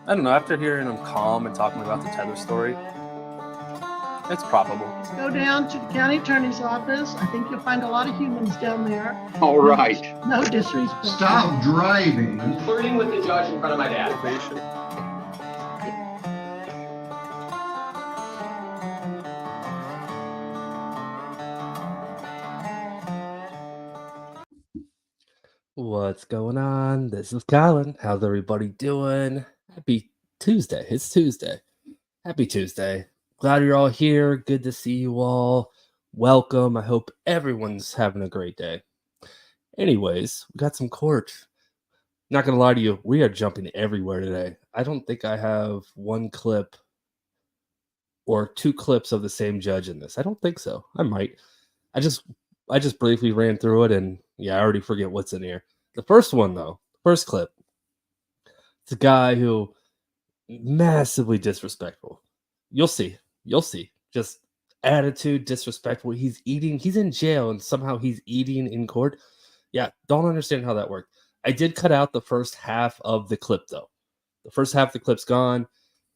I don't know. After hearing him calm and talking about the tether story, it's probable. Go down to the county attorney's office. I think you'll find a lot of humans down there. All right. No disrespect. Stop driving. I'm flirting with the judge in front of my dad. Probation. What's going on? This is Colin. How's everybody doing? Happy Tuesday. It's Tuesday. Happy Tuesday. Glad you're all here. Good to see you all. Welcome. I hope everyone's having a great day. Anyways, we got some court. Not going to lie to you, we are jumping everywhere today. I don't think I have one clip or two clips of the same judge in this. I don't think so. I might. I just briefly ran through it, and yeah, I already forget what's in here. The first one, though, first clip, it's a guy who massively disrespectful. You'll see. Just attitude, disrespectful. He's eating. He's in jail, and somehow he's eating in court. Yeah, don't understand how that worked. I did cut out the first half of the clip, though. The first half of the clip's gone.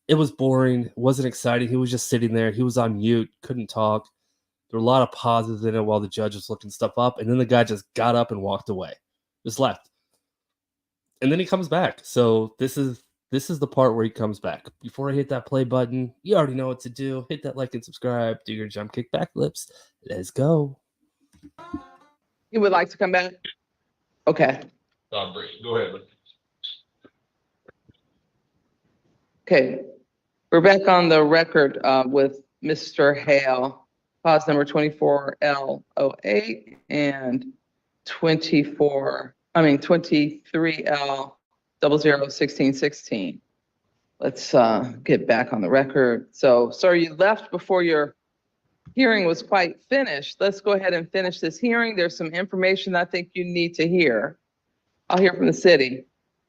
It was boring. It wasn't exciting. He was just sitting there. He was on mute, couldn't talk. There were a lot of pauses in it while the judge was looking stuff up, and then the guy just got up and walked away, just left. And then he comes back. So this is the part where he comes back. Before I hit that play button, you already know what to do. Hit that like and subscribe. Do your jump kick back flips. Let's go. You would like to come back? Okay. Go ahead. Okay. We're back on the record with Mr. Hale. Clause number 24L08 and 23L001616. Let's get back on the record. So, sir, you left before your hearing was quite finished. Let's go ahead and finish this hearing. There's some information I think you need to hear. I'll hear from the city.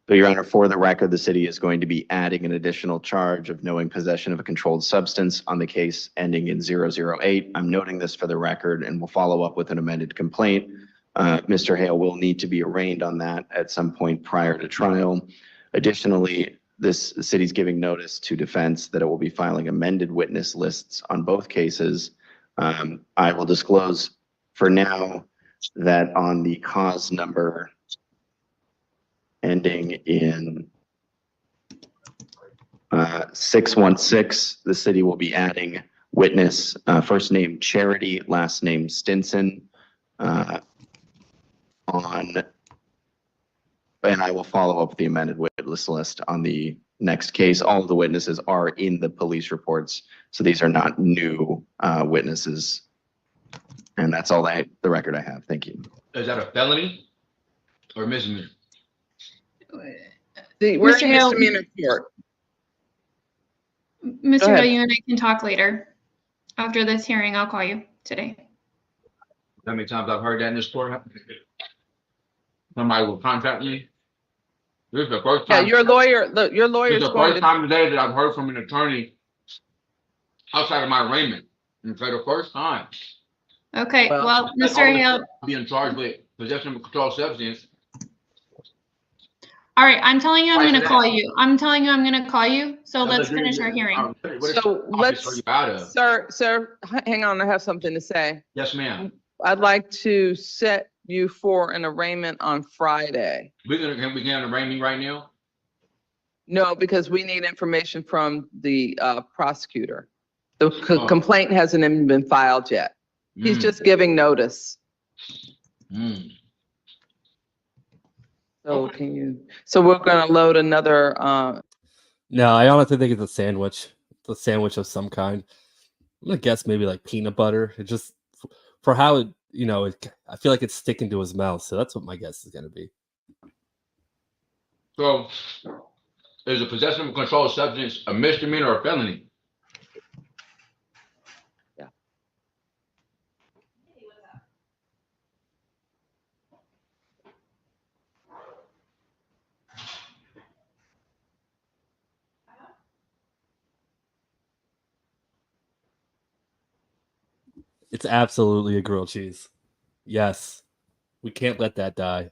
So, Your Honor, for the record, the city is going to be adding an additional charge of knowing possession of a controlled substance on the case ending in 008. I'm noting this for the record, and we'll follow up with an amended complaint. Mr. Hale will need to be arraigned on that at some point prior to trial. Additionally, the city's giving notice to defense that it will be filing amended witness lists on both cases. I will disclose for now that on the cause number ending in 616, the city will be adding witness, first name Charity, last name Stinson, and I will follow up with the amended witness list on the next case. All of the witnesses are in the police reports, so these are not new witnesses. And that's all the record I have. Thank you. Is that a felony or misdemeanor? We're in Hale, misdemeanor court. Mr. Hale, you and I can talk later. After this hearing, I'll call you today. How many times I've heard that in this court? Somebody will contact me. This is the first time. Yeah, your lawyer. Your lawyer This is is the going first to. time today that I've heard from an attorney outside of my arraignment. And for the first time. Okay, well, Mr. Hale. Being charged with possession of a controlled substance. All right, I'm telling you I'm going to call you. I'm telling you I'm going to call you. So let's finish our hearing. So let's, sir, hang on. I have something to say. Yes, ma'am. I'd like to set you for an arraignment on Friday. Can we get an arraignment right now? No, because we need information from the prosecutor. The complaint hasn't even been filed yet. He's just giving notice. So can you, so we're gonna load another, No, I honestly think it's a sandwich. It's a sandwich of some kind. I'm gonna guess maybe like peanut butter. It just, for how it, I feel like it's sticking to his mouth. So that's what my guess is gonna be. So, is the possession of a controlled substance a misdemeanor or a felony? Yeah. It's absolutely a grilled cheese. Yes. We can't let that die.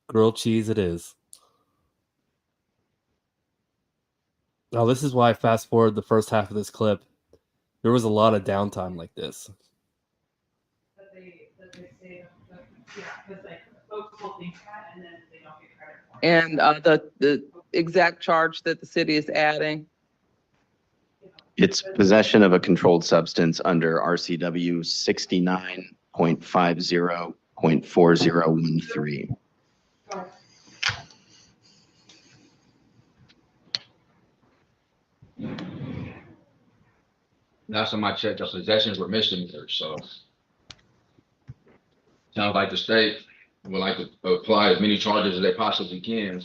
Grilled cheese it is. Oh, this is why I fast forward the first half of this clip. There was a lot of downtime like this. That they say, yeah, because like folks will think that and then they don't get credit for it. And the exact charge that the city is adding? It's possession of a controlled substance under RCW 69.50.4013. Last time I checked, the possessions were misdemeanors, so. Sounds like the state would like to apply as many charges as they possibly can,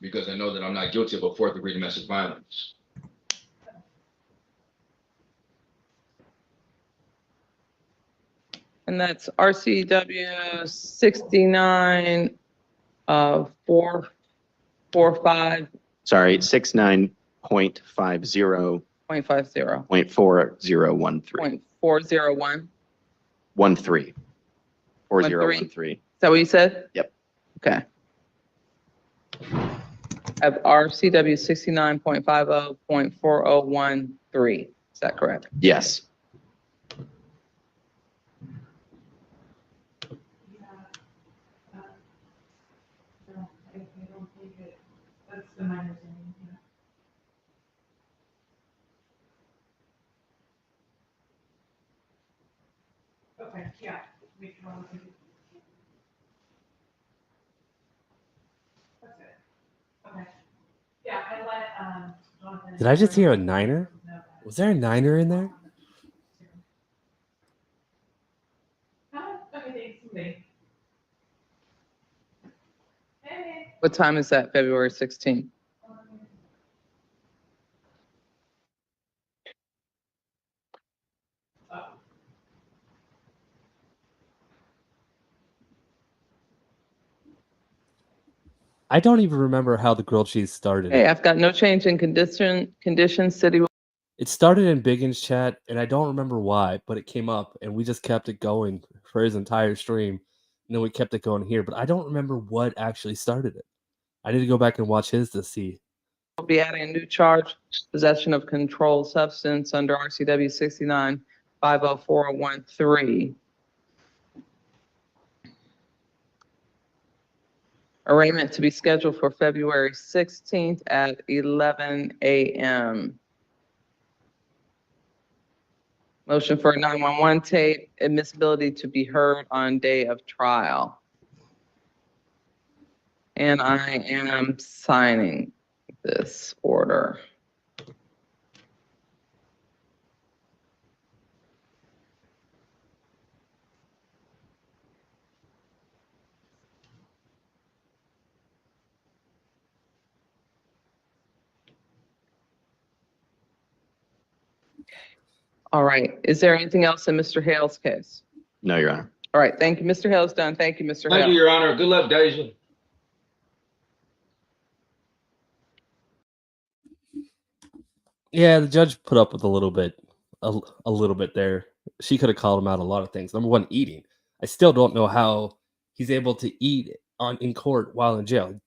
because they know that I'm not guilty of a 4th-degree domestic violence. And that's RCW 69, 445.50. Sorry, 69.50.4013. 0.401. 13. 4013. Is that what you said? Yep. Okay. Of RCW 69.50.4013. Is that correct? Yes. I don't think that's the minor thing, yeah. Okay, yeah. Make sure I'm looking. That's it. Okay. Yeah, I let, Jonathan. Did I just hear a niner? Was there a niner in there? Okay, thanks, somebody. Hey. What time is that? February 16th? I don't even remember how the grilled cheese started. Hey, I've got no change in conditions. City. It started in Biggin's chat, and I don't remember why, but it came up, and we just kept it going for his entire stream. And then we kept it going here, but I don't remember what actually started it. I need to go back and watch his to see. We'll be adding a new charge, possession of controlled substance under RCW 69.50.4013. Arraignment to be scheduled for February 16th at 11 a.m. Motion for a 911 tape, admissibility to be heard on day of trial. And I am signing this order. All right. Is there anything else in Mr. Hale's case? No, Your Honor. All right. Thank you. Mr. Hale's done. Thank you, Mr. Thank you, Hale. Your Honor. Good luck, Deja. Yeah, the judge put up with a little bit there. She could have called him out a lot of things. Number one, eating. I still don't know how he's able to eat in court while in jail. It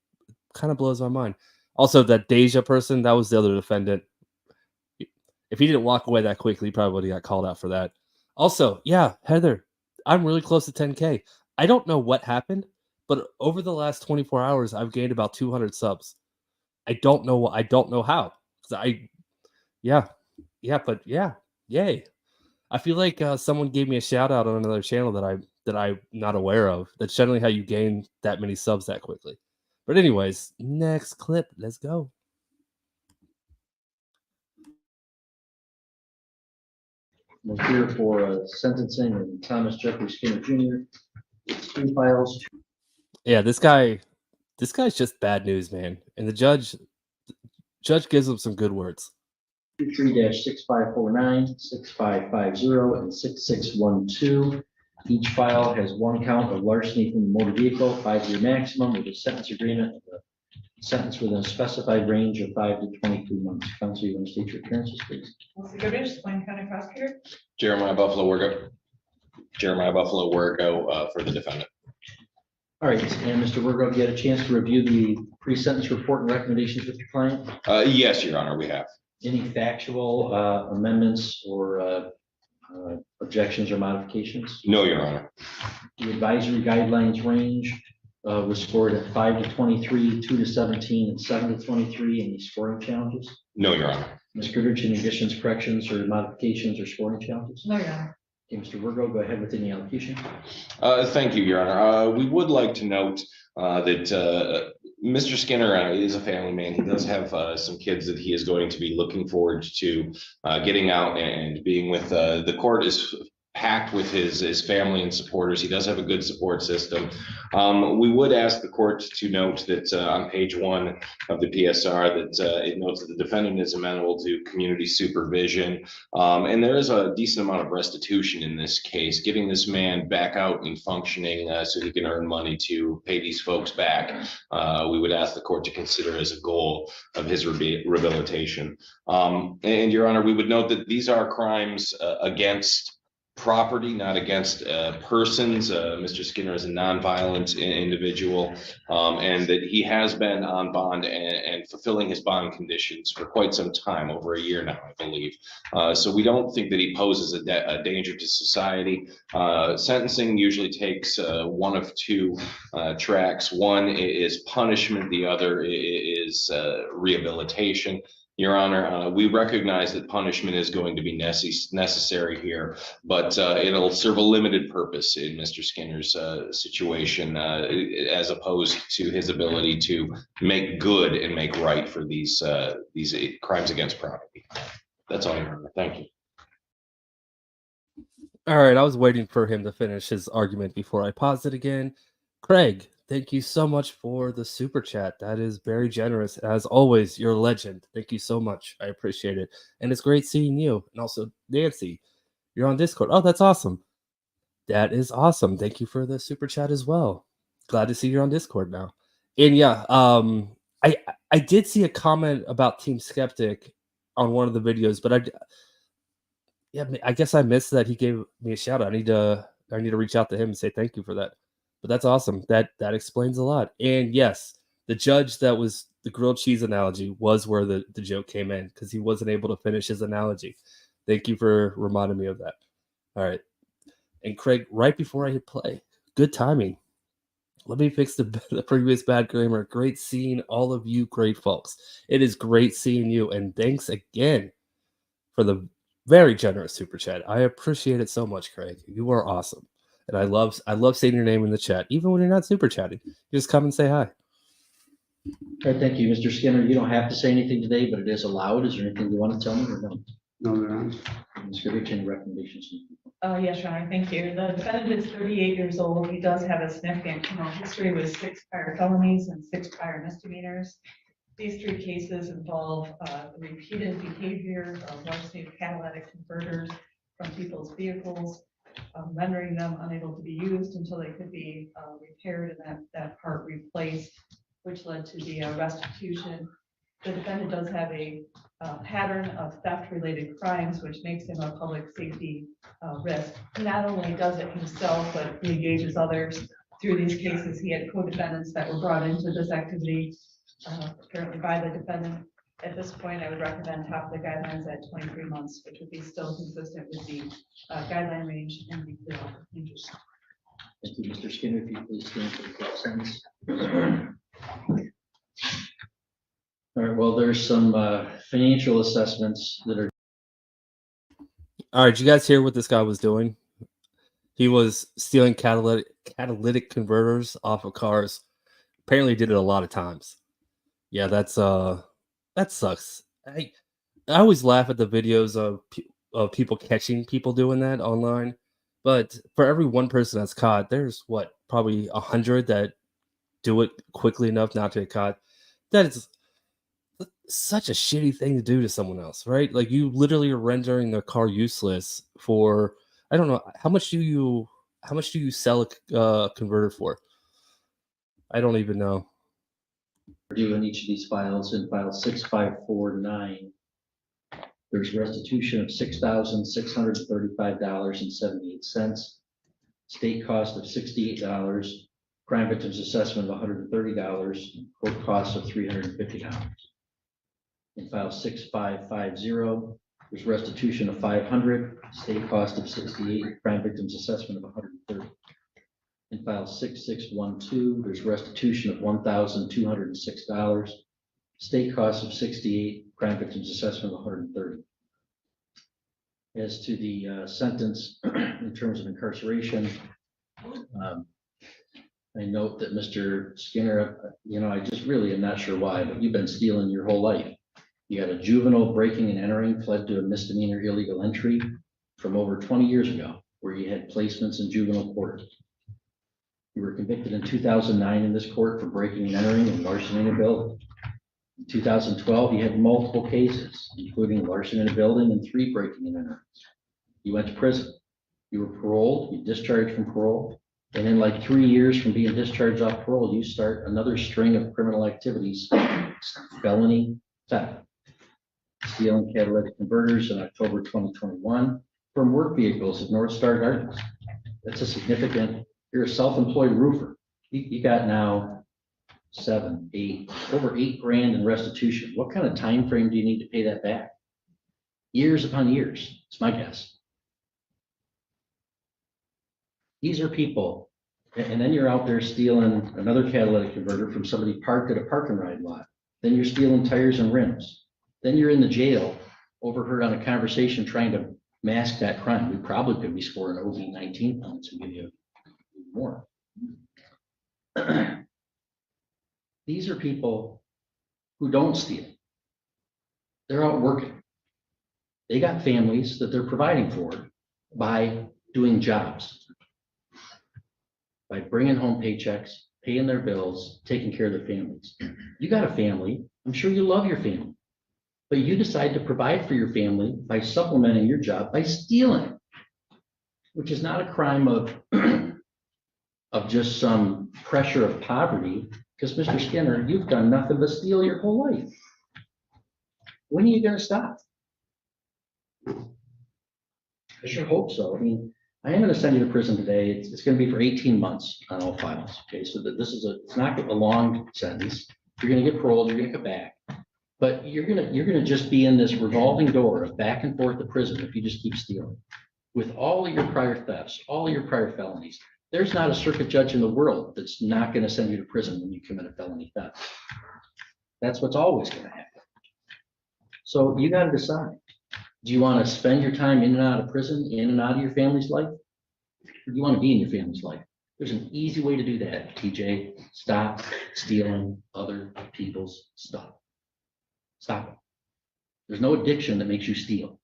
kind of blows my mind. Also, that Deja person, that was the other defendant. If he didn't walk away that quickly, he probably would have got called out for that. Also, yeah, Heather, I'm really close to 10K. I don't know what happened, but over the last 24 hours, I've gained about 200 subs. I don't know how. Yay. I feel like someone gave me a shout out on another channel that I'm not aware of. That's generally how you gain that many subs that quickly. But anyways, next clip. Let's go. Was here for sentencing and Thomas Jeffrey Skinner Jr. 2 files. Yeah, this guy's just bad news, man. And the judge gives him some good words. 23-6549, 6550, and 6612. Each file has 1 count of larceny from the motor vehicle, 5-year maximum with a sentence agreement of a sentence within a specified range of 5 to 22 months. Counsel, you want to state your appearances, please? Melissa Goodrich, Plain County Prosecutor. Jeremiah Buffalo Wergo for the defendant. All right, and Mr. Wergo, have you had a chance to review the pre-sentence report and recommendations with your client? Yes, Your Honor, we have. Any factual amendments or objections or modifications? No, Your Honor. The advisory guidelines range was scored at 5 to 23, 2 to 17, and 7 to 23. Any scoring challenges? No, Your Honor. Ms. Goodrich, any additions, corrections, or modifications or scoring challenges? No, Your Honor. Okay, Mr. Virgo, go ahead with any allocation. Thank you, Your Honor. We would like to note that Mr. Skinner is a family man. He does have some kids that he is going to be looking forward to getting out and being with. The court is packed with his family and supporters. He does have a good support system. We would ask the court to note that on page 1 of the PSR that it notes that the defendant is amenable to community supervision. And there is a decent amount of restitution in this case, getting this man back out and functioning so he can earn money to pay these folks back. We would ask the court to consider as a goal of his rehabilitation. And Your Honor, we would note that these are crimes against property, not against persons. Mr. Skinner is a nonviolent individual, and that he has been on bond and fulfilling his bond conditions for quite some time, over a year now, I believe. So we don't think that he poses a danger to society. Sentencing usually takes one of two tracks. One is punishment, the other is rehabilitation. Your Honor, we recognize that punishment is going to be necessary here, but it'll serve a limited purpose in Mr. Skinner's situation, as opposed to his ability to make good and make right for these crimes against property. That's all, Your Honor. Thank you. All right, I was waiting for him to finish his argument before I paused it again. Craig, thank you so much for the super chat. That is very generous. As always, you're a legend. Thank you so much. I appreciate it. And it's great seeing you. And also, Nancy, you're on Discord. Oh, that's awesome. That is awesome. Thank you for the super chat as well. Glad to see you're on Discord now. And yeah, I did see a comment about Team Skeptic on one of the videos, but I guess I missed that he gave me a shout out. I need to reach out to him and say thank you for that. But that's awesome. That explains a lot. And yes, the judge that was the grilled cheese analogy was where the joke came in, because he wasn't able to finish his analogy. Thank you for reminding me of that. All right. And Craig, right before I hit play, good timing. Let me fix the previous bad grammar. Great seeing all of you great folks. It is great seeing you. And thanks again for the very generous super chat. I appreciate it so much, Craig. You are awesome. And I love seeing your name in the chat, even when you're not super chatting. You just come and say hi. All right, thank you, Mr. Skinner. You don't have to say anything today, but it is allowed. Is there anything you want to tell me or no? No, Your Honor. Ms. Goodrich, any recommendations? Yes, Your Honor, thank you. The defendant is 38 years old. He does have a significant criminal history with 6 prior felonies and 6 prior misdemeanors. These 3 cases involve repeated behavior of largely catalytic converters from people's vehicles, rendering them unable to be used until they could be repaired and that part replaced, which led to the restitution. The defendant does have a pattern of theft-related crimes, which makes him a public safety risk. He not only does it himself, but he engages others. Through these cases, he had co-defendants that were brought into this activity, apparently by the defendant. At this point, I would recommend top of the guidelines at 23 months, which would be still consistent with the guideline range and the plea offer. Thank you. Thank you, Mr. Skinner. If you please stand for the closed sentence. All right, well, there's some financial assessments that are. All right, did you guys hear what this guy was doing? He was stealing catalytic converters off of cars. Apparently did it a lot of times. Yeah, that sucks. I always laugh at the videos of people catching people doing that online. But for every one person that's caught, there's probably 100 that do it quickly enough not to get caught. That is such a shitty thing to do to someone else, right? Like, you literally are rendering their car useless for, I don't know, how much do you sell a converter for? I don't even know. Due in each of these files. In file 6549, there's restitution of $6,635.78, state cost of $68, crime victims assessment of $130, court costs of $350. In file 6550, there's restitution of $500, state cost of $68, crime victims assessment of $130. In file 6612, there's restitution of $1,206, state cost of $68, crime victims assessment of $130. As to the sentence in terms of incarceration, I note that Mr. Skinner, I just really am not sure why, but you've been stealing your whole life. You got a juvenile breaking and entering, pled to a misdemeanor illegal entry from over 20 years ago, where you had placements in juvenile court. You were convicted in 2009 in this court for breaking and entering and larceny in a building. In 2012, you had multiple cases, including larceny in a building and 3 breaking and entering. You went to prison. You were paroled, you discharged from parole, and in like 3 years from being discharged off parole, you start another string of criminal activities, felony theft, stealing catalytic converters in October 2021 from work vehicles at North Star Gardens. That's a significant, you're a self-employed roofer. You got now over $8,000 in restitution. What kind of time frame do you need to pay that back? Years upon years, it's my guess. These are people, and then you're out there stealing another catalytic converter from somebody parked at a park and ride lot. Then you're stealing tires and rims. Then you're in the jail, overheard on a conversation trying to mask that crime. We probably could be scoring OV 19 points and give you more. These are people who don't steal. They're out working. They got families that they're providing for by doing jobs, by bringing home paychecks, paying their bills, taking care of their families. You got a family. I'm sure you love your family, but you decide to provide for your family by supplementing your job by stealing, which is not a crime of just some pressure of poverty, because Mr. Skinner, you've done nothing but steal your whole life. When are you going to stop? I sure hope so. I mean, I am going to send you to prison today. It's going to be for 18 months on all files. Okay, so that it's not a long sentence. You're going to get paroled. You're going to come back, but you're going to just be in this revolving door of back and forth to prison if you just keep stealing. With all of your prior thefts, all of your prior felonies, there's not a circuit judge in the world that's not going to send you to prison when you commit a felony theft. That's what's always going to happen. So you got to decide. Do you want to spend your time in and out of prison, in and out of your family's life? Or do you want to be in your family's life? There's an easy way to do that, TJ. Stop stealing other people's stuff. Stop it. There's no addiction that makes you steal.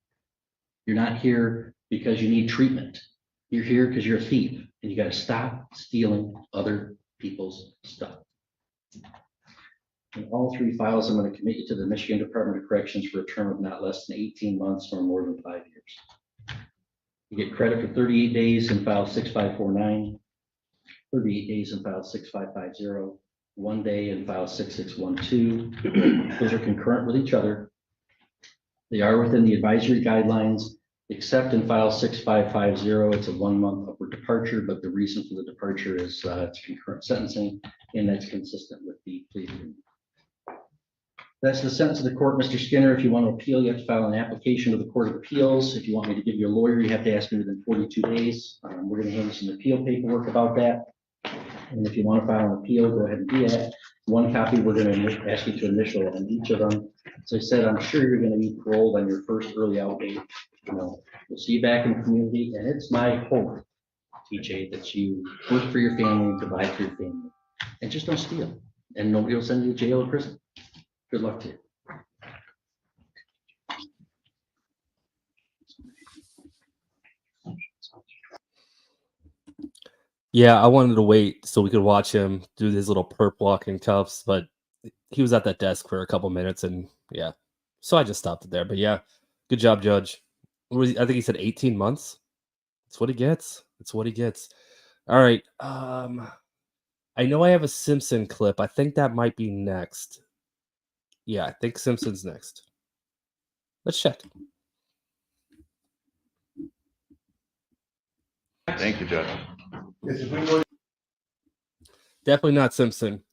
You're not here because you need treatment. You're here because you're a thief, and you got to stop stealing other people's stuff. In all 3 files, I'm going to commit you to the Michigan Department of Corrections for a term of not less than 18 months or more than 5 years. You get credit for 38 days in file 6549, 38 days in file 6550, 1 day in file 6612. Those are concurrent with each other. They are within the advisory guidelines, except in file 6550, it's a 1-month upward departure, but the reason for the departure is it's concurrent sentencing, and that's consistent with the plea agreement. That's the sentence of the court, Mr. Skinner. If you want to appeal, you have to file an application to the Court of Appeals. If you want me to give you a lawyer, you have to ask me within 42 days. We're going to hand you some appeal paperwork about that. And if you want to file an appeal, go ahead and do that. 1 copy, we're going to ask you to initial on each of them. As I said, I'm sure you're going to be paroled on your first early out date. We'll see you back in the community, and it's my hope, TJ, that you work for your family and provide for your family. And just don't steal, and nobody will send you to jail or prison. Good luck to you. Yeah, I wanted to wait so we could watch him do his little perp walk in cuffs, but he was at that desk for a couple minutes, and yeah, so I just stopped it there. But yeah, good job, Judge. I think he said 18 months. That's what he gets. That's what he gets. All right. I know I have a Simpson clip. I think that might be next. Yeah, I think Simpson's next. Let's check. Thank you, Judge. Definitely not Simpson.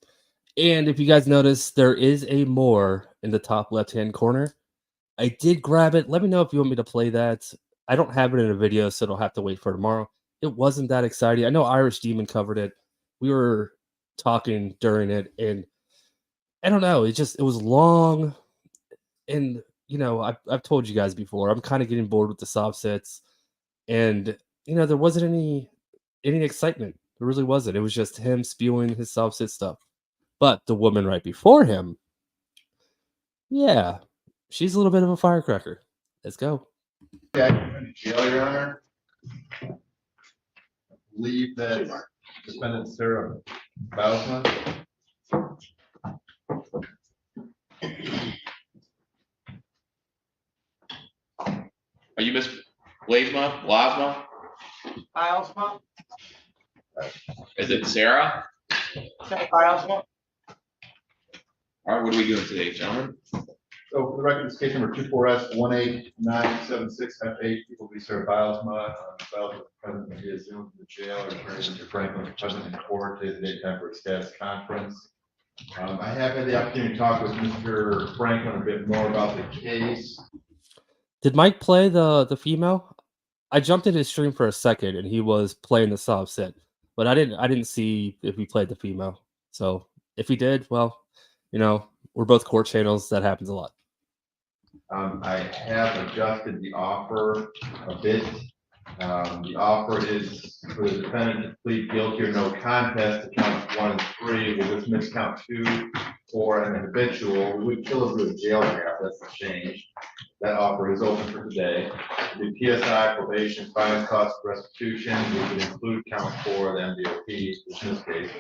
And if you guys notice, there is a more in the top left-hand corner. I did grab it. Let me know if you want me to play that. I don't have it in a video, so it'll have to wait for tomorrow. It wasn't that exciting. I know Irish Demon covered it. We were talking during it, and I don't know. It was long, and you know, I've told you guys before. I'm kind of getting bored with the soft sets, and you know, there wasn't any excitement. There really wasn't. It was just him spewing his soft sit stuff. But the woman right before him, yeah, she's a little bit of a firecracker. Let's go. Jail, Your Honor. I believe that Defendant Sarah Bausma. Are you Miss Blasma? Bilesma? Is it Sarah? Say Bilesma? All right, what are we doing today, gentlemen? So for the record, this case number 24S18976F8, people be Sarah Bilesma. Bilesma is present via Zoom from the jail, or Mr. Franklin is present in court, today's the date time for a status conference. I have had the opportunity to talk with Mr. Franklin a bit more about the case. Did Mike play the female? I jumped in his stream for a second, and he was playing the soft set, but I didn't see if he played the female. So if he did, well, you know, we're both court channels. That happens a lot. I have adjusted the offer a bit. The offer is for the defendant to plead guilty or no contest to counts 1 and 3. We'll just miss count 2, 4, and an habitual. We would kill it with a jail cap. That's the change. That offer is open for today. The PSI, probation, fines, cost, restitution, we would include count 4, the MDOP, which in this case,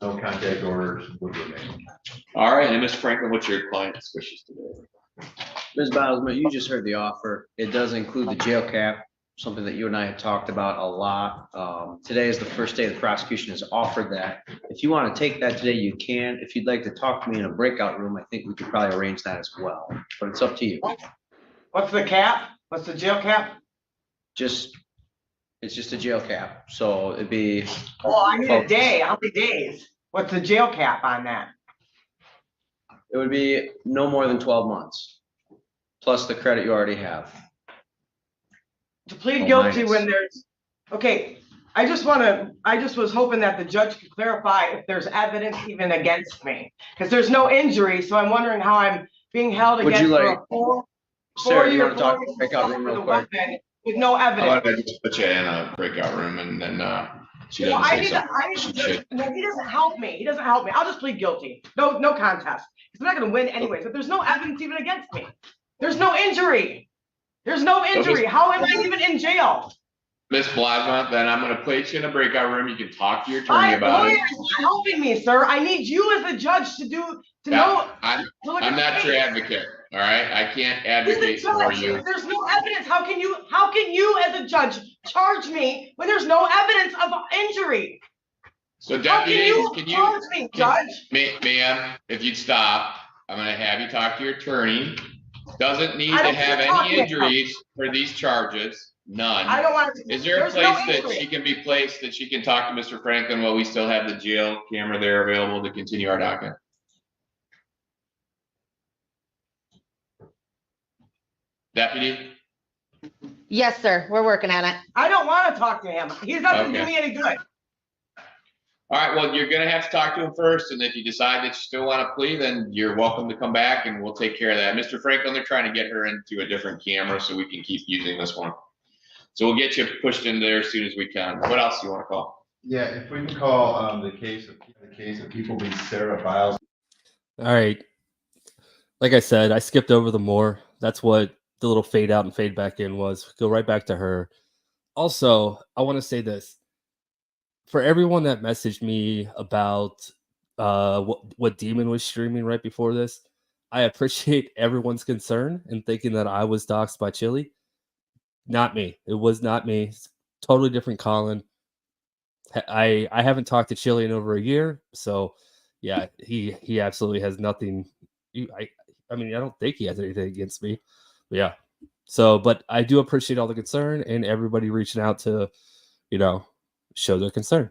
no contact orders would remain. All right, and Ms. Franklin, what's your client's wishes today? Ms. Bilesma, you just heard the offer. It does include the jail cap, something that you and I have talked about a lot. Today is the first day the prosecution has offered that. If you want to take that today, you can. If you'd like to talk to me in a breakout room, I think we could probably arrange that as well, but it's up to you. What's the cap? What's the jail cap? It's just a jail cap, so it'd be. Oh, I need a day. How many days? What's the jail cap on that? It would be no more than 12 months, plus the credit you already have. To plead Oh, guilty minus. when there's, okay, I just was hoping that the judge could clarify if there's evidence even against me. Because there's no injury, so I'm wondering how I'm being held Would against you for like- a four Sarah, you year want to talk in the breakout room real quick? with no How evidence. about I just put you in a breakout room and then she Well, doesn't I say need something. She should. no, he doesn't help me. He doesn't help me. I'll just plead guilty. No contest. Because I'm not gonna win anyways, but there's no evidence even against me. There's no injury. There's no injury. How am I even in jail? Miss Blasma, then I'm gonna place you in a breakout room. You can talk to your attorney My about lawyer it. is not helping me, sir. I need you as a judge to know. Yeah, to look at I'm the not your case. advocate, all right? I can't He's a advocate for judge. you. There's no evidence. How can you as a judge charge me when there's no evidence of injury? So How can deputies, you can you, charge me, judge? ma'am, if you'd stop, I'm gonna have you talk to your attorney. Doesn't need I to don't have need to talk any to him. injuries for these charges, none. I don't want to. Is there a there's place no that injury. she can be placed, that she can talk to Mr. Franklin while we still have the jail camera there available to continue our docket? Deputy? Yes, sir. We're working on it. I don't want to talk to him. He's not going to do Okay. me any good. All right, well, you're gonna have to talk to him first, and if you decide that you still want to plea, then you're welcome to come back and we'll take care of that. Mr. Franklin, they're trying to get her into a different camera so we can keep using this one. So we'll get you pushed in there as soon as we can. What else do you want to call? Yeah, if we can call the case of people being Sarah Biles. All right. Like I said, I skipped over the more. That's what the little fade out and fade back in was. Go right back to her. Also, I want to say this. For everyone that messaged me about what Demon was streaming right before this, I appreciate everyone's concern and thinking that I was doxxed by Chili. Not me. It was not me. It's totally different Colin. I haven't talked to Chili in over a year, so yeah, he absolutely has nothing. I mean, I don't think he has anything against me. But yeah. So, but I do appreciate all the concern and everybody reaching out to, show their concern.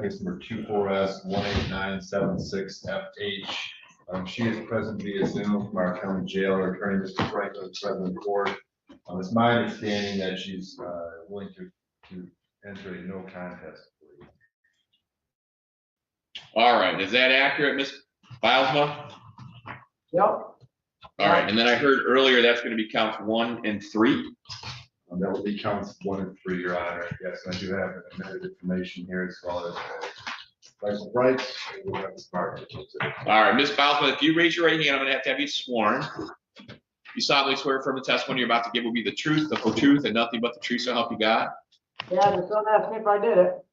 case number 24S18976FH. She is present via Zoom from our county jail. Our attorney, Mr. Franklin, is present in court. It's my understanding that she's willing to enter a no contest plea. All right, is that accurate, Ms. Bilesma? Yep. All right, and then I heard earlier that's going to be counts 1 and 3. That will be counts 1 and 3, Your Honor. Yes, I do have amended information here as well as license rights. And we'll have the smart tickets. All right, Ms. Bilesma, if you raise your right hand, I'm going to have you sworn. You solemnly swear from the testimony you're about to give will be the truth, the full truth, and nothing but the truth, so help you God. Yeah, just don't ask me if I did it.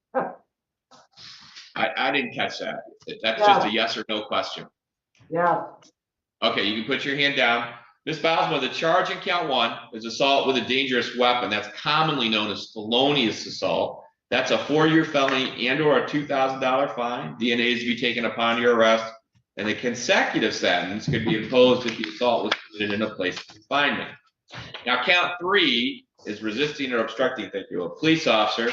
I didn't catch that. That's just a yes or no question. Yeah. Okay, you can put your hand down. Ms. Bilesma, the charge in count 1 is assault with a dangerous weapon. That's commonly known as felonious assault. That's a 4-year felony and or a $2,000 fine. DNA is to be taken upon your arrest, and a consecutive sentence could be imposed if the assault was committed in a place of confinement. Now, count 3 is resisting or obstructing a police officer.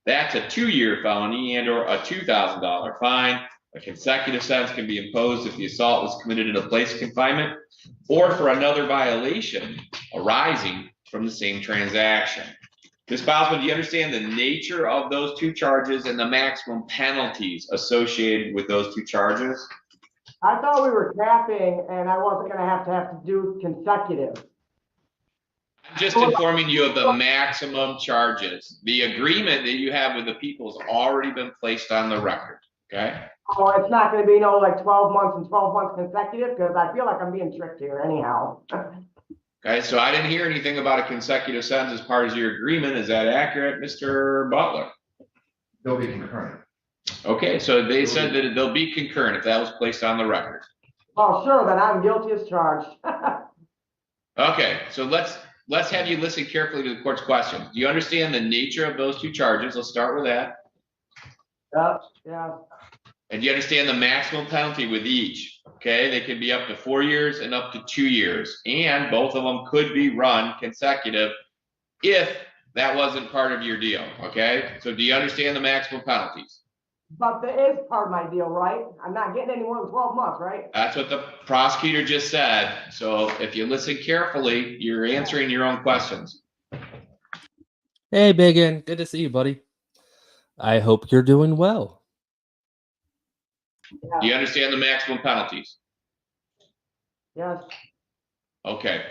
That's a 2-year felony and or a $2,000 fine. A consecutive sentence can be imposed if the assault was committed in a place of confinement or for another violation arising from the same transaction. Ms. Bilesma, do you understand the nature of those 2 charges and the maximum penalties associated with those 2 charges? I thought we were capping and I wasn't gonna have to do consecutive. I'm just informing you of the maximum charges. The agreement that you have with the people has already been placed on the record, okay? Oh, it's not gonna be no like 12 months and 12 months consecutive, because I feel like I'm being tricked here anyhow. Okay, so I didn't hear anything about a consecutive sentence as part of your agreement. Is that accurate, Mr. Butler? They'll be concurrent. Okay, so they said that they'll be concurrent if that was placed on the record. Oh, sure, then I'm guilty as charged. Okay, so let's have you listen carefully to the court's question. Do you understand the nature of those 2 charges? Let's start with that. Yeah. And do you understand the maximum penalty with each? Okay, they could be up to 4 years and up to 2 years, and both of them could be run consecutive if that wasn't part of your deal. Okay, so do you understand the maximum penalties? But that is part of my deal, right? I'm not getting any more than 12 months, right? That's what the prosecutor just said. So if you listen carefully, you're answering your own questions. Hey, Biggin. Good to see you, buddy. I hope you're doing well. Do you understand the maximum penalties? Yes. Okay.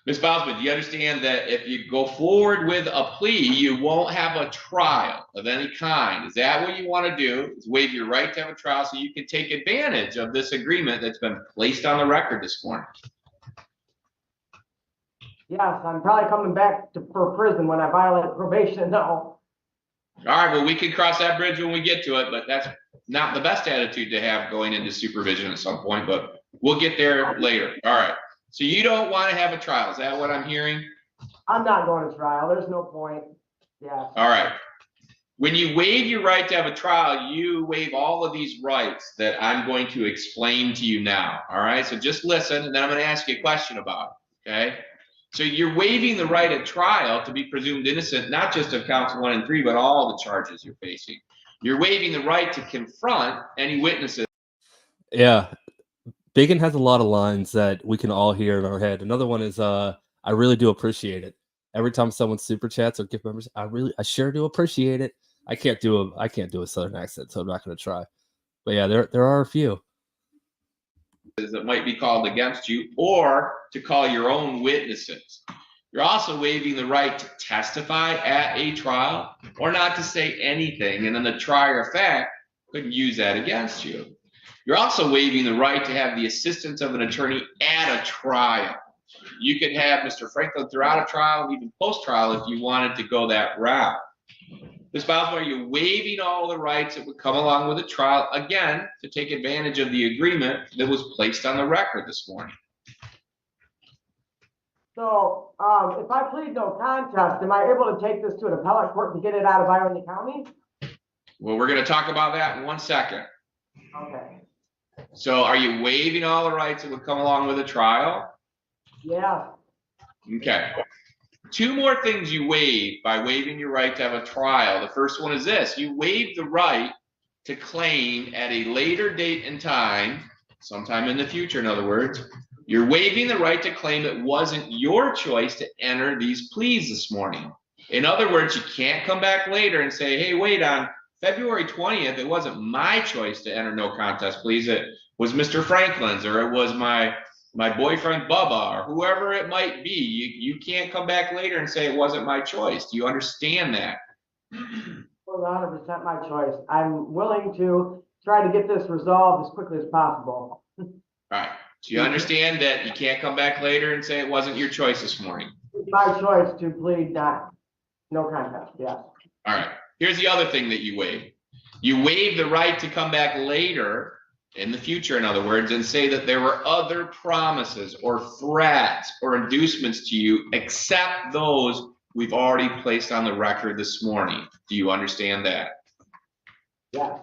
Ms. Bilesma, do you understand that if you go forward with a plea, you won't have a trial of any kind? Is that what you want to do? Is waive your right to have a trial so you can take advantage of this agreement that's been placed on the record this morning? Yes, I'm probably coming back for prison when I violate probation now. All right, well, we can cross that bridge when we get to it, but that's not the best attitude to have going into supervision at some point, but we'll get there later. All right. So you don't want to have a trial. Is that what I'm hearing? I'm not going to trial. There's no point. Yeah. All right. When you waive your right to have a trial, you waive all of these rights that I'm going to explain to you now. All right. So just listen, and then I'm going to ask you a question about it. Okay. So you're waiving the right at trial to be presumed innocent, not just of counts 1 and 3, but all the charges you're facing. You're waiving the right to confront any witnesses. Yeah. Biggin has a lot of lines that we can all hear in our head. Another one is, I really do appreciate it. Every time someone super chats or gift members, I sure do appreciate it. I can't do a Southern accent, so I'm not going to try. But yeah, there are a few that might be called against you, or to call your own witnesses. You're also waiving the right to testify at a trial or not to say anything, and then the trier of fact couldn't use that against you. You're also waiving the right to have the assistance of an attorney at a trial. You could have Mr. Franklin throughout a trial and even post-trial if you wanted to go that route. Ms. Bilesma, are you waiving all the rights that would come along with a trial, again, to take advantage of the agreement that was placed on the record this morning? So, if I plead no contest, am I able to take this to an appellate court to get it out of Ione County? Well, we're going to talk about that in 1 second. Okay. So are you waiving all the rights that would come along with a trial? Yeah. Okay. two more things you waive by waiving your right to have a trial. The first one is this: you waive the right to claim at a later date and time, sometime in the future, in other words. You're waiving the right to claim it wasn't your choice to enter these pleas this morning. In other words, you can't come back later and say, hey, wait, on February 20th, it wasn't my choice to enter no contest pleas. It was Mr. Franklin's, or it was my boyfriend Bubba, or whoever it might be. You can't come back later and say it wasn't my choice. Do you understand that? 100% my choice. I'm willing to try to get this resolved as quickly as possible. All right. So you understand that you can't come back later and say it wasn't your choice this morning. It's my choice to plead no contest, yes. All right. Here's the other thing that you waive. You waive the right to come back later, in the future, in other words, and say that there were other promises or threats or inducements to you except those we've already placed on the record this morning. Do you understand that? Yes.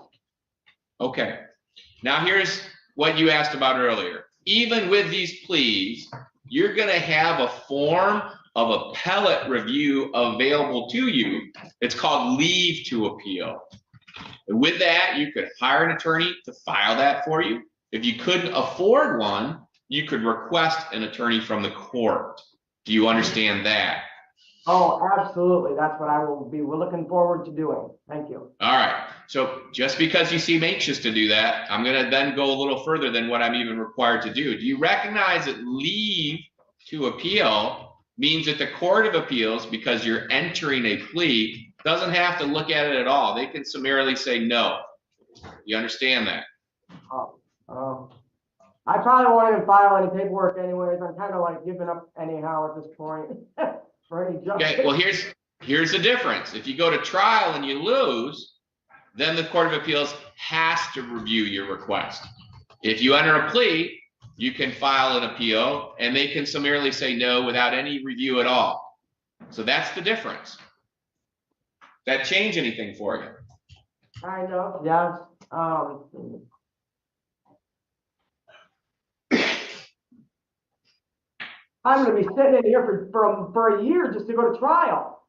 Okay. Now here's what you asked about earlier. Even with these pleas, you're going to have a form of appellate review available to you. It's called leave to appeal. And with that, you could hire an attorney to file that for you. If you couldn't afford one, you could request an attorney from the court. Do you understand that? Oh, absolutely. That's what I will be looking forward to doing. Thank you. All right. So just because you seem anxious to do that, I'm going to then go a little further than what I'm even required to do. Do you recognize that leave to appeal means that the Court of Appeals, because you're entering a plea, doesn't have to look at it at all? They can summarily say no. You understand that? I probably won't even file any paperwork anyways. I'm kind of like giving up anyhow at this point for any justice. Okay, well, here's the difference. If you go to trial and you lose, then the Court of Appeals has to review your request. If you enter a plea, you can file an appeal and they can summarily say no without any review at all. So that's the difference. That change anything for you? Kind of, yes. I'm going to be sitting in here for a year just to go to trial.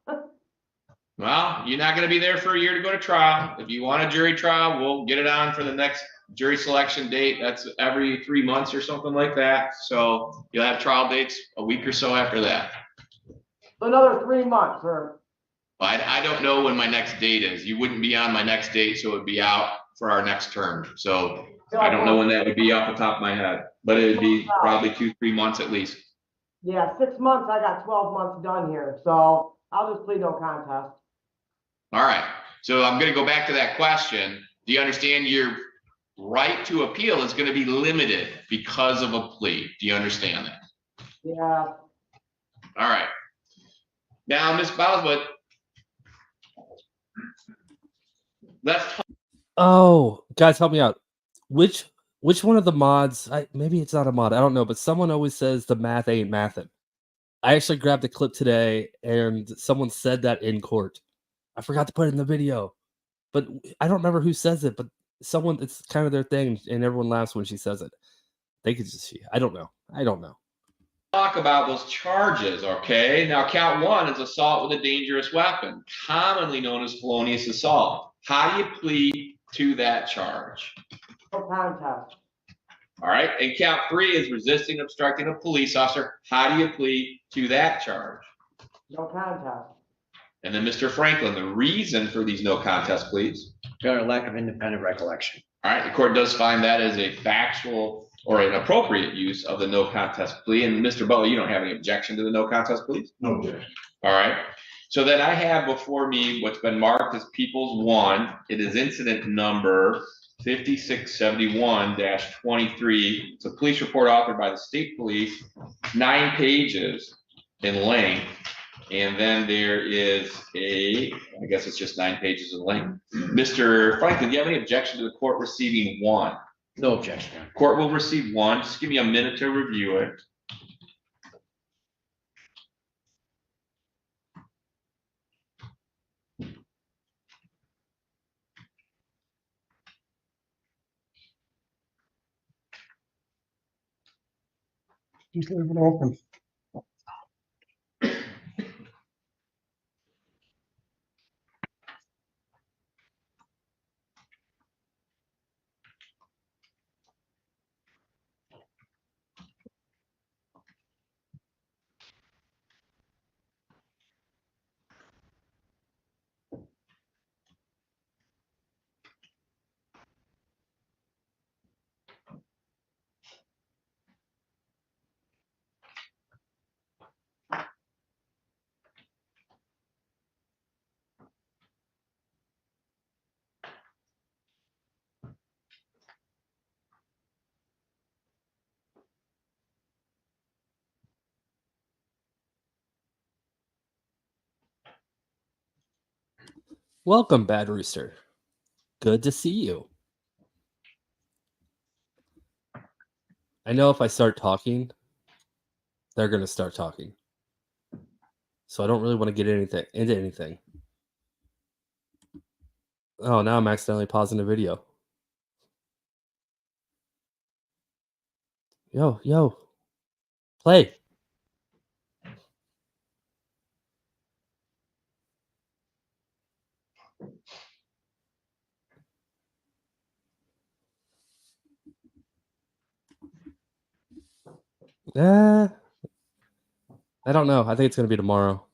Well, you're not going to be there for a year to go to trial. If you want a jury trial, we'll get it on for the next jury selection date. That's every 3 months or something like that. So you'll have trial dates a week or so after that. Another 3 months, or? I don't know when my next date is. You wouldn't be on my next date, so it would be out for our next term. So I don't know when that would be off the top of my head, but it would be probably 2-3 months at least. Yeah, 6 months. I got 12 months done here, so I'll just plead no contest. All right. So I'm going to go back to that question. Do you understand your right to appeal is going to be limited because of a plea? Do you understand that? Yeah. All right. Now, Ms. Boswood, let's talk. Oh, guys, help me out. Which one of the mods? Maybe it's not a mod. I don't know, but someone always says the math ain't mathin'. I actually grabbed a clip today, and someone said that in court. I forgot to put it in the video, but I don't remember who says it. But someone, it's kind of their thing, and everyone laughs when she says it. They could just, I don't know. Talk about those charges, okay? Now, count 1 is assault with a dangerous weapon, commonly known as felonious assault. How do you plead to that charge? No contest. All right, and count 3 is resisting, obstructing a police officer. How do you plead to that charge? No contest. And then Mr. Franklin, the reason for these no contest pleas? Your lack of independent recollection. All right, the court does find that as a factual or an appropriate use of the no contest plea. And Mr. Butler, you don't have any objection to the no contest pleas? No objection. All right. So then I have before me what's been marked as People's 1. It is incident number 5671-23. It's a police report authored by the state police, 9 pages in length. And then there is I guess it's just 9 pages in length. Mr. Franklin, do you have any objection to the court receiving 1? No objection. Court will receive 1. Just give me a minute to review it. Just leave it open. Welcome, Bad Rooster. Good to see you. I know if I start talking, they're going to start talking. So I don't really want to get into anything. Oh, now I'm accidentally pausing the video. Yo. Play. I don't know. I think it's going to be tomorrow.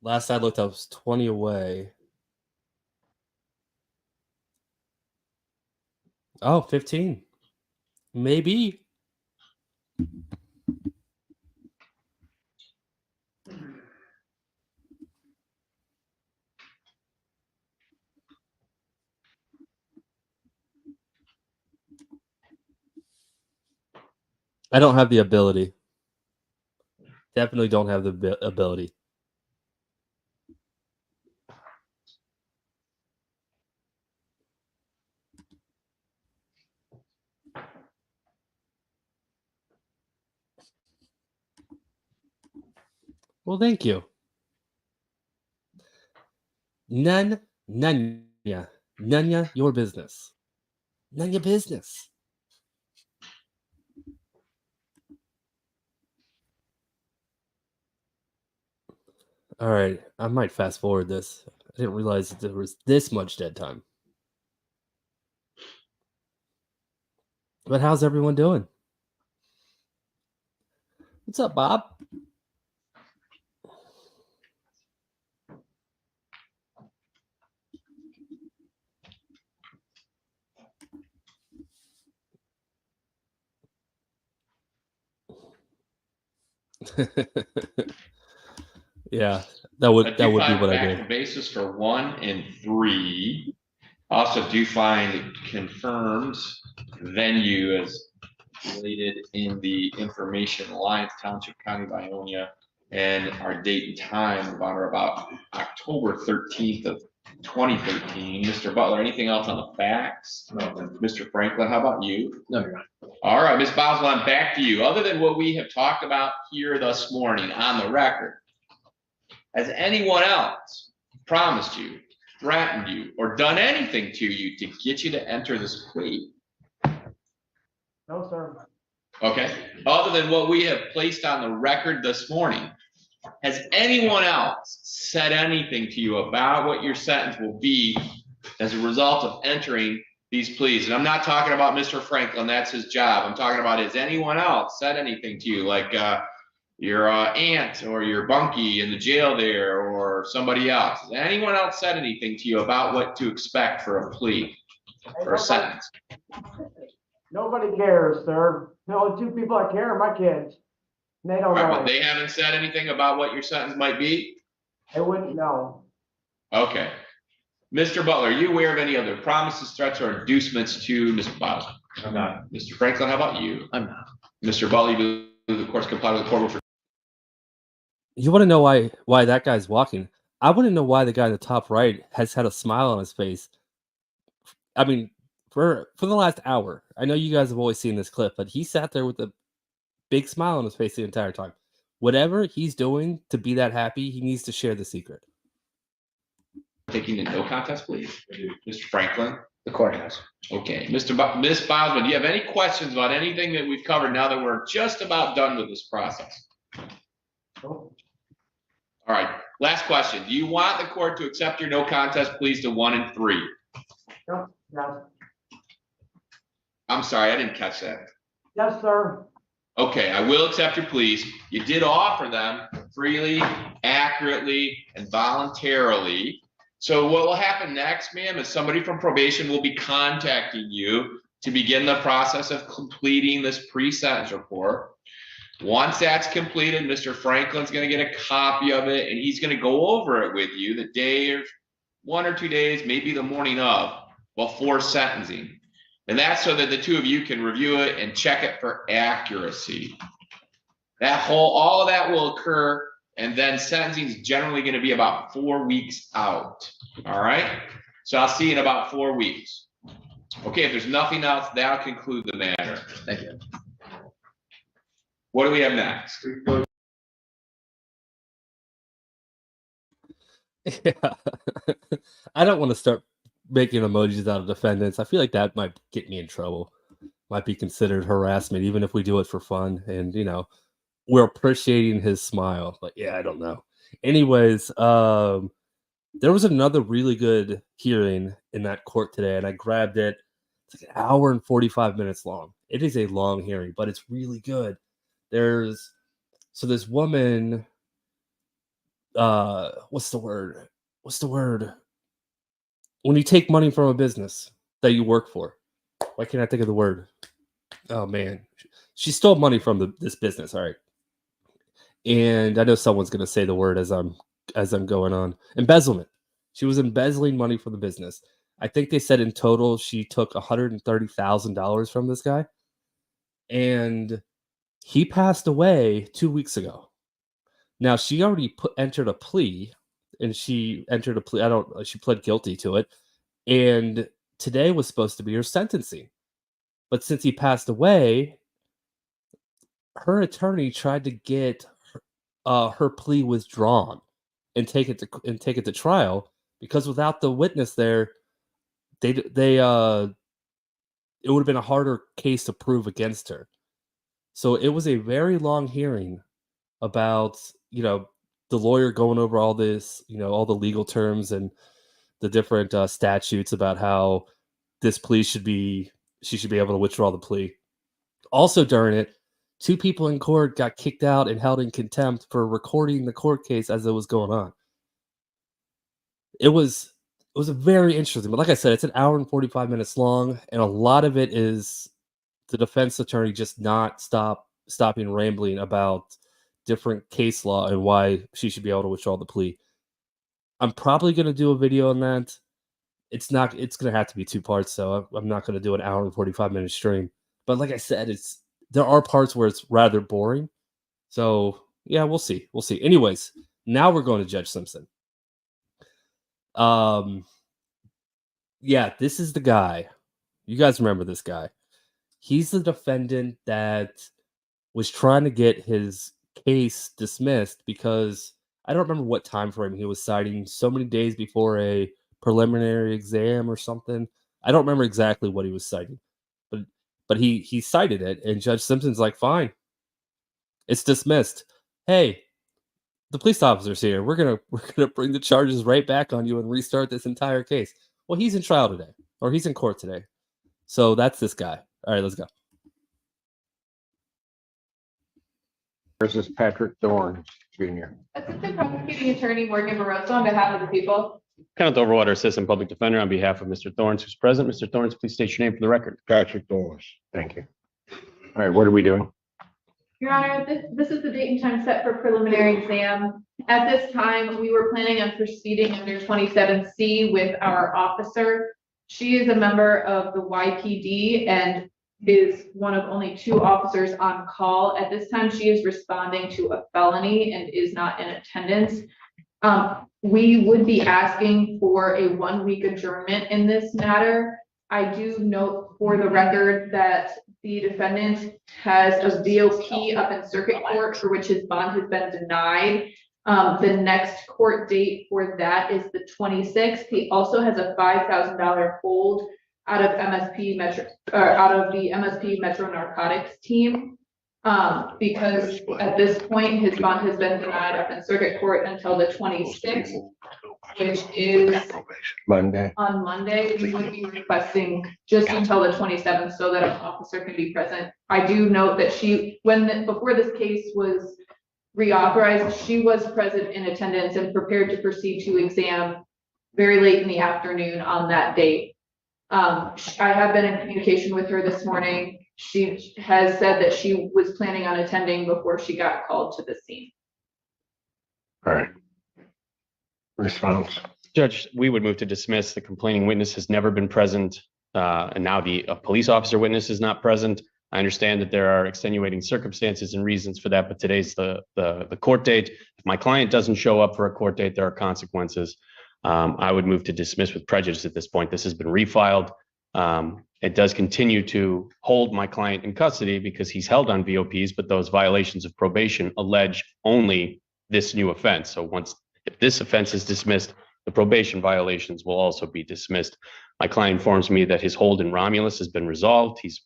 Last I looked, I was 20 away. Oh, 15. Maybe. I don't have the ability. Definitely don't have the ability. Well, thank you. None your business. None your business. All right, I might fast forward this. I didn't realize that there was this much dead time. But how's everyone doing? What's up, Bob? Yeah, that would be what I do. The basis for 1 and 3. Also do find confirmed venue as related in the information Alliance Township, County of Ionia, and our date and time on or about October 13th of 2013. Mr. Butler, anything else on the facts? No. Mr. Franklin, how about you? No, you're not. All right, Ms. Boswell, I'm back to you. Other than what we have talked about here this morning on the record, has anyone else promised you, threatened you, or done anything to you to get you to enter this plea? No, sir. Okay, other than what we have placed on the record this morning, has anyone else said anything to you about what your sentence will be as a result of entering these pleas? And I'm not talking about Mr. Franklin, that's his job. I'm talking about, has anyone else said anything to you, like your aunt or your bunkie in the jail there, or somebody else? Has anyone else said anything to you about what to expect for a plea or a sentence? Nobody cares, sir. The only 2 people that care are my kids. And they don't know. But they haven't said anything about what your sentence might be? They wouldn't know. Okay. Mr. Butler, are you aware of any other promises, threats, or inducements to Mr. Boswell? I'm not. Mr. Franklin, how about you? I'm not. Mr. Butler, you believe the court's complied with the court order. You want to know why that guy's walking? I want to know why the guy in the top right has had a smile on his face. I mean, for the last hour. I know you guys have always seen this clip, but he sat there with a big smile on his face the entire time. Whatever he's doing to be that happy, he needs to share the secret. Taking the no contest plea. Mr. Franklin? The court has. Okay. Ms. Boswell, do you have any questions about anything that we've covered now that we're just about done with this process? Nope. All right. Last question. Do you want the court to accept your no contest pleas to 1 and 3? Yep. Yes. I'm sorry, I didn't catch that. Yes, sir. Okay, I will accept your pleas. You did offer them freely, accurately, and voluntarily. So what will happen next, ma'am, is somebody from probation will be contacting you to begin the process of completing this pre-sentence report. Once that's completed, Mr. Franklin's going to get a copy of it, and he's going to go over it with you the day or 1 or 2 days, maybe the morning of, before sentencing. And that's so that the 2 of you can review it and check it for accuracy. All of that will occur And then sentencing is generally going to be about 4 weeks out. All right. So I'll see you in about 4 weeks. Okay. If there's nothing else, that'll conclude the matter. Thank you. What do we have next? Yeah. I don't want to start making emojis out of defendants. I feel like that might get me in trouble. Might be considered harassment, even if we do it for fun. And, you know, we're appreciating his smile. But yeah, I don't know. Anyways, there was another really good hearing in that court today, and I grabbed it. It's like an hour and 45 minutes long. It is a long hearing, but it's really good. There's this woman, what's the word? When you take money from a business that you work for. Why can't I think of the word? Oh man. She stole money from this business, all right. And I know someone's gonna say the word as I'm going on. Embezzlement. She was embezzling money from the business. I think they said in total she took $130,000 from this guy. And he passed away 2 weeks ago. Now she already entered a plea, and she pled guilty to it. And today was supposed to be her sentencing. But since he passed away, her attorney tried to get her plea withdrawn and take it to trial, because without the witness there, it would have been a harder case to prove against her. So it was a very long hearing about, you know, the lawyer going over all this, you know, all the legal terms and the different statutes about how this plea she should be able to withdraw the plea. Also during it, 2 people in court got kicked out and held in contempt for recording the court case as it was going on. It was very interesting, but like I said, it's an hour and 45 minutes long, and a lot of it is the defense attorney just not stopping rambling about different case law and why she should be able to withdraw the plea. I'm probably going to do a video on that. It's going to have to be 2 parts, so I'm not going to do an hour and 45 minute stream. But like I said, there are parts where it's rather boring. So yeah, we'll see. Anyways, now we're going to Judge Simpson. Yeah, this is the guy. You guys remember this guy. He's the defendant that was trying to get his case dismissed because I don't remember what time frame he was citing, so many days before a preliminary exam or something. I don't remember exactly what he was citing, but he cited it, and Judge Simpson's like, fine, it's dismissed. Hey, the police officer's here. We're gonna bring the charges right back on you and restart this entire case. Well, he's in trial today, or he's in court today. So that's this guy. All right, let's go. This is Patrick Thorne, Jr. Assistant Prosecuting Attorney Morgan Moroso on behalf of the people. Kenneth Overwater, Assistant Public Defender, on behalf of Mr. Thorns, who's present. Mr. Thorns, please state your name for the record. Patrick Thorne. Thank you. All right, what are we doing? Your Honor, this is the date and time set for preliminary exam. At this time, we were planning on proceeding under 27C with our officer. She is a member of the YPD and is one of only 2 officers on call. At this time, she is responding to a felony and is not in attendance. We would be asking for a 1-week adjournment in this matter. I do note for the record that the defendant has a VOP up in circuit court for which his bond has been denied. The next court date for that is the 26th. He also has a $5,000 hold out of the MSP Metro Narcotics team. Because at this point, his bond has been denied up in circuit court until the 26th, which is Monday. on Monday. We would be requesting just until the 27th so that an officer can be present. I do note that before this case was reauthorized, she was present in attendance and prepared to proceed to exam very late in the afternoon on that date. I have been in communication with her this morning. She has said that she was planning on attending before she got called to the scene. All right. Response. Judge, we would move to dismiss. The complaining witness has never been present, and now a police officer witness is not present. I understand that there are extenuating circumstances and reasons for that, but today's the court date. If my client doesn't show up for a court date, there are consequences. I would move to dismiss with prejudice at this point. This has been refiled. It does continue to hold my client in custody because he's held on VOPs, but those violations of probation allege only this new offense. So if this offense is dismissed, the probation violations will also be dismissed. My client informs me that his hold in Romulus has been resolved. He's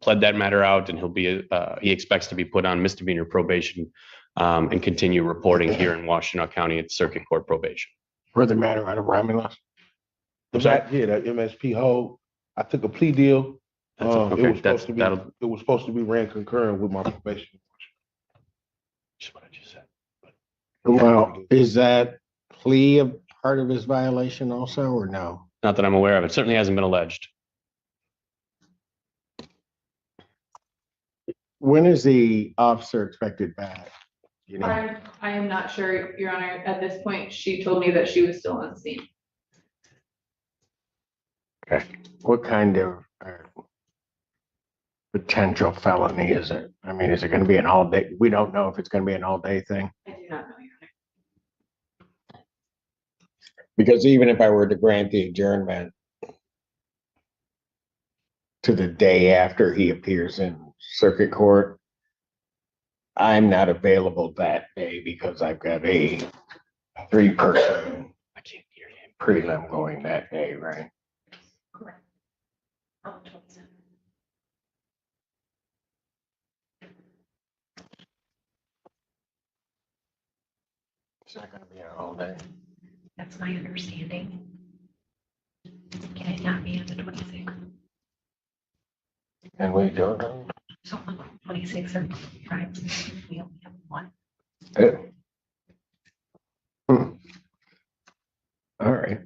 pled that matter out, and he expects to be put on misdemeanor probation and continue reporting here in Washtenaw County at Circuit Court Probation. Further matter out of Romulus? That MSP hold, I took a plea deal. It was supposed to be ran concurrent with my probation. Just what I just said. Well, is that plea a part of his violation also, or no? Not that I'm aware of. It certainly hasn't been alleged. When is the officer expected back? You know, I am not sure, Your Honor. At this point, she told me that she was still on scene. okay. What kind of potential felony is it? I mean, is it going to be an all day? We don't know if it's going to be an all day thing. I do not know, Your Honor. Because even if I were to grant the adjournment to the day after he appears in circuit court, I'm not available that day because I've got a 3-person prelim going that day, right? Correct. On the 27th. It's not going to be an all day. That's my understanding. Can it not be on the 26th? And we don't know. So on 26th or Friday, we only have one. All right.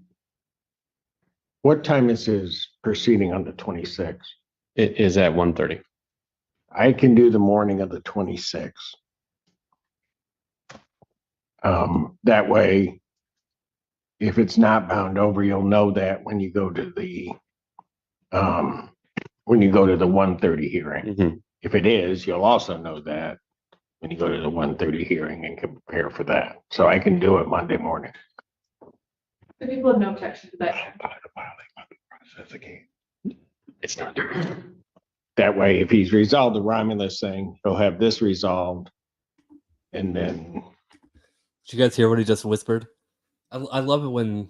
What time is his proceeding on the 26th? It is at 1:30. I can do the morning of the 26th. That way, if it's not bound over, you'll know that when you go to the 1:30 hearing. Mm-hmm. If it is, you'll also know that when you go to the 1:30 hearing and can prepare for that. So I can do it Monday morning. The people have no objection to that. It's not. That way, if he's resolved the Romulus thing, he'll have this resolved. And then, Did you guys hear what he just whispered? I love it when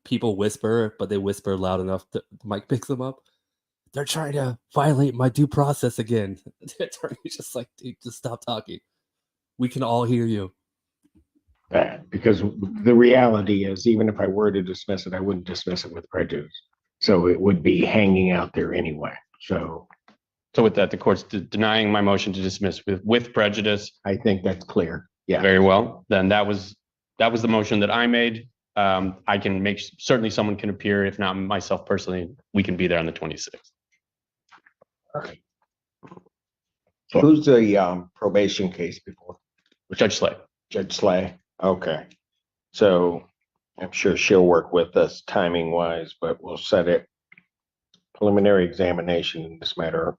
people whisper, but they whisper loud enough that the mic picks them up. They're trying to violate my due process again. The attorney's just like, dude, just stop talking. We can all hear you. because the reality is, even if I were to dismiss it, I wouldn't dismiss it with prejudice. So it would be hanging out there anyway. So with that, the court's denying my motion to dismiss with prejudice. I think that's clear. Yeah. Very well. Then that was the motion that I made. I can make, certainly someone can appear. If not myself personally, we can be there on the 26th. All right. Who's the probation case before? Judge Slay. Judge Slay. Okay. So I'm sure she'll work with us timing wise, but we'll set it. Preliminary examination in this matter.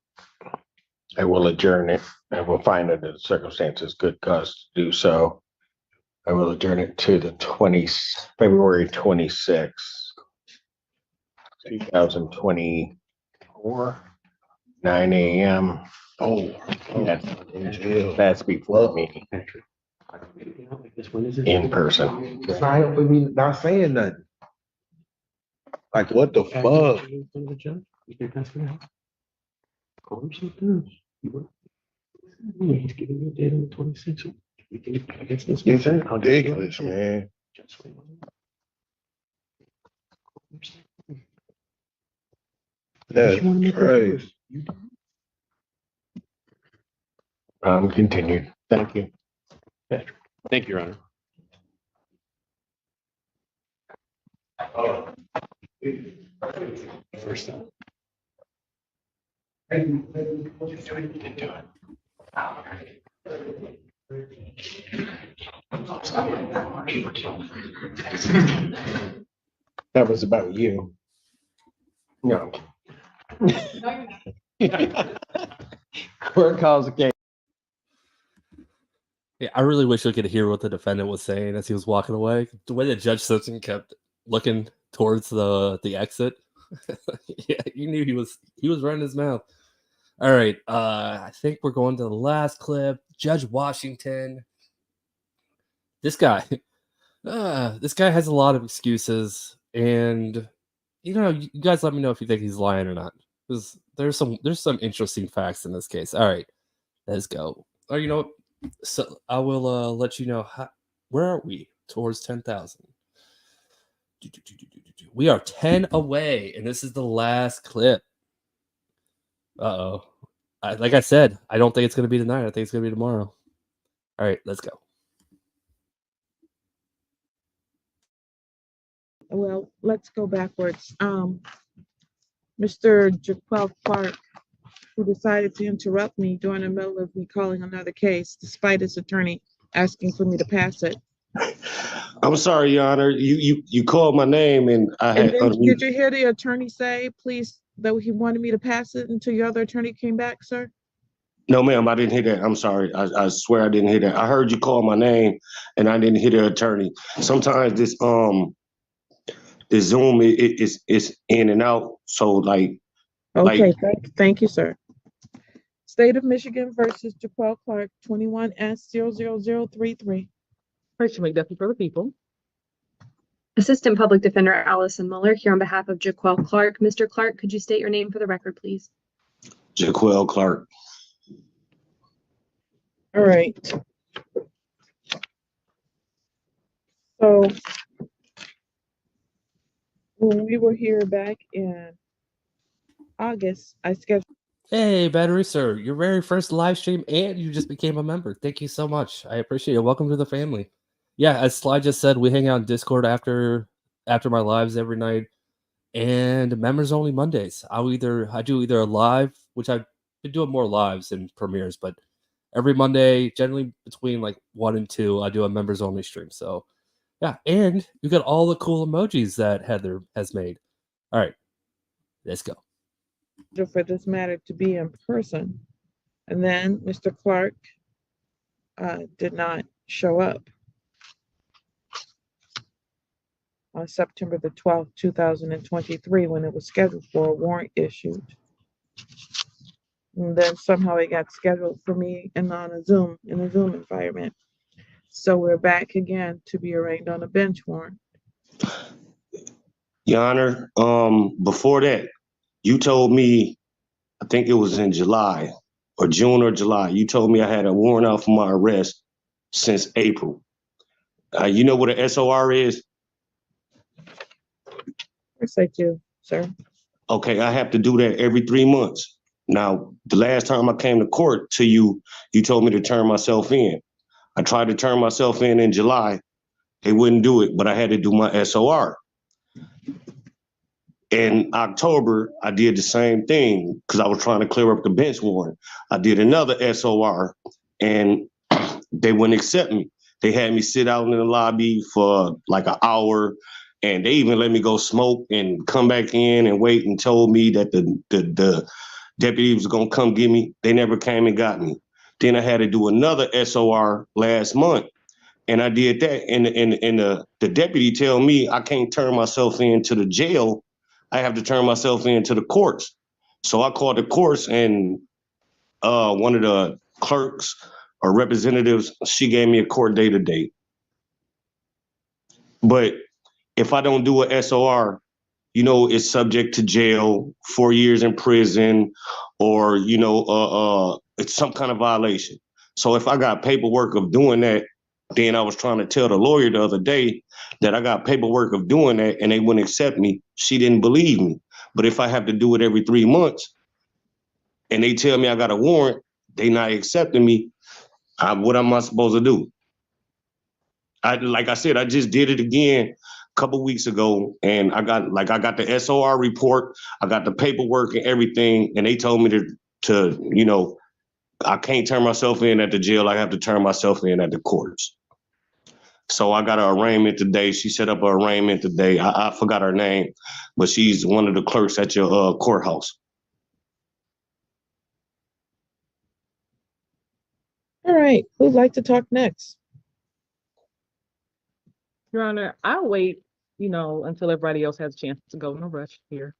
I will adjourn it. I will find it in circumstances good cause to do so. I will adjourn it to the February 26th, 2024, 9 a.m. Oh, that's before the meeting. In person. Not saying nothing. Like, what the fuck? He's giving you a date on the 26th. It's ridiculous, man. That's crazy. Continued. Thank you. Thank you, Your Honor. First time. That was about you. No. Court calls the case. Yeah, I really wish I could hear what the defendant was saying as he was walking away. The way that Judge Simpson kept looking towards the exit, yeah, you knew he was running his mouth. All right, I think we're going to the last clip. Judge Washington. This guy has a lot of excuses, and you guys let me know if you think he's lying or not. Because there's some interesting facts in this case. All right, let's go. Or you know what? So I will let you know where are we towards 10,000. We are 10 away, and this is the last clip. Uh-oh. Like I said, I don't think it's going to be tonight. I think it's going to be tomorrow. All right, let's go. Well, let's go backwards. Mr. Jaquel Clark, who decided to interrupt me during the middle of me calling another case, despite his attorney asking for me to pass it. I'm sorry, Your Honor. You called my name and I had. And then, did you hear the attorney say, please, that he wanted me to pass it until your other attorney came back, sir? No, ma'am, I didn't hear that. I'm sorry. I swear I didn't hear that. I heard you call my name and I didn't hear the attorney. Sometimes this Zoom is in and out. So like. Okay, thank you, sir. State of Michigan versus Jaquel Clark, 21S00033. Person McDuffie for the people. Assistant Public Defender Allison Mueller here on behalf of Jaquel Clark. Mr. Clark, could you state your name for the record, please? Jaquel Clark. All right. So when we were here back in August, I scheduled. Hey, Battery Sir, your very first live stream, and you just became a member. Thank you so much. I appreciate it. Welcome to the family. Yeah, as Sly just said, we hang out in Discord after my lives every night, and members only Mondays. I do either a live, which I've been doing more lives and premieres, but every Monday, generally between like 1 and 2, I do a members only stream. So yeah, and you got all the cool emojis that Heather has made. All right, let's go. For this matter to be in person, and then Mr. Clark did not show up on September the 12th, 2023, when it was scheduled for a warrant issued. And then somehow it got scheduled for me and in a Zoom environment. So we're back again to be arraigned on a bench warrant. Your Honor, before that, you told me, I think it was in July or June or July, you told me I had a warrant out for my arrest since April. You know what an SOR is? Yes, I do, sir. Okay, I have to do that every 3 months. Now, the last time I came to court to you, you told me to turn myself in. I tried to turn myself in July. They wouldn't do it, but I had to do my SOR. In October, I did the same thing because I was trying to clear up the bench warrant. I did another SOR and they wouldn't accept me. They had me sit out in the lobby for like an hour, and they even let me go smoke and come back in and wait and told me that the deputy was gonna come get me. They never came and got me. Then I had to do another SOR last month, and I did that. And the deputy tell me I can't turn myself into the jail. I have to turn myself into the courts. So I called the courts, and one of the clerks or representatives, she gave me a court date today. But if I don't do a SOR, it's subject to jail, 4 years in prison, or, it's some kind of violation. So if I got paperwork of doing that, then I was trying to tell the lawyer the other day that I got paperwork of doing that and they wouldn't accept me. She didn't believe me. But if I have to do it every 3 months and they tell me I got a warrant, they not accepting me, what am I supposed to do? Like I said, I just did it again a couple weeks ago, and I got the SOR report, I got the paperwork and everything, and they told me to I can't turn myself in at the jail. I have to turn myself in at the courts. So I got an arraignment today. She set up an arraignment today. I forgot her name, but she's one of the clerks at your courthouse. right, who'd like to talk next? Your Honor, I'll wait, until everybody else has a chance to go. No rush here.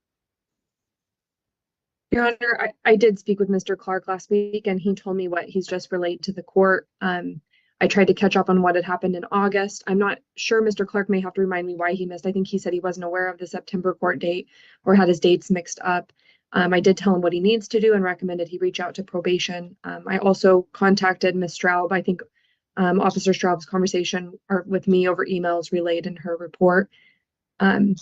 Your Honor, I did speak with Mr. Clark last week and he told me what he's just relayed to the court. I tried to catch up on what had happened in August. I'm not sure Mr. Clark may have to remind me why he missed. I think he said he wasn't aware of the September court date or had his dates mixed up. I did tell him what he needs to do and recommended he reach out to probation. I also contacted Ms. Straub. I think Officer Straub's conversation with me over emails relayed in her report. And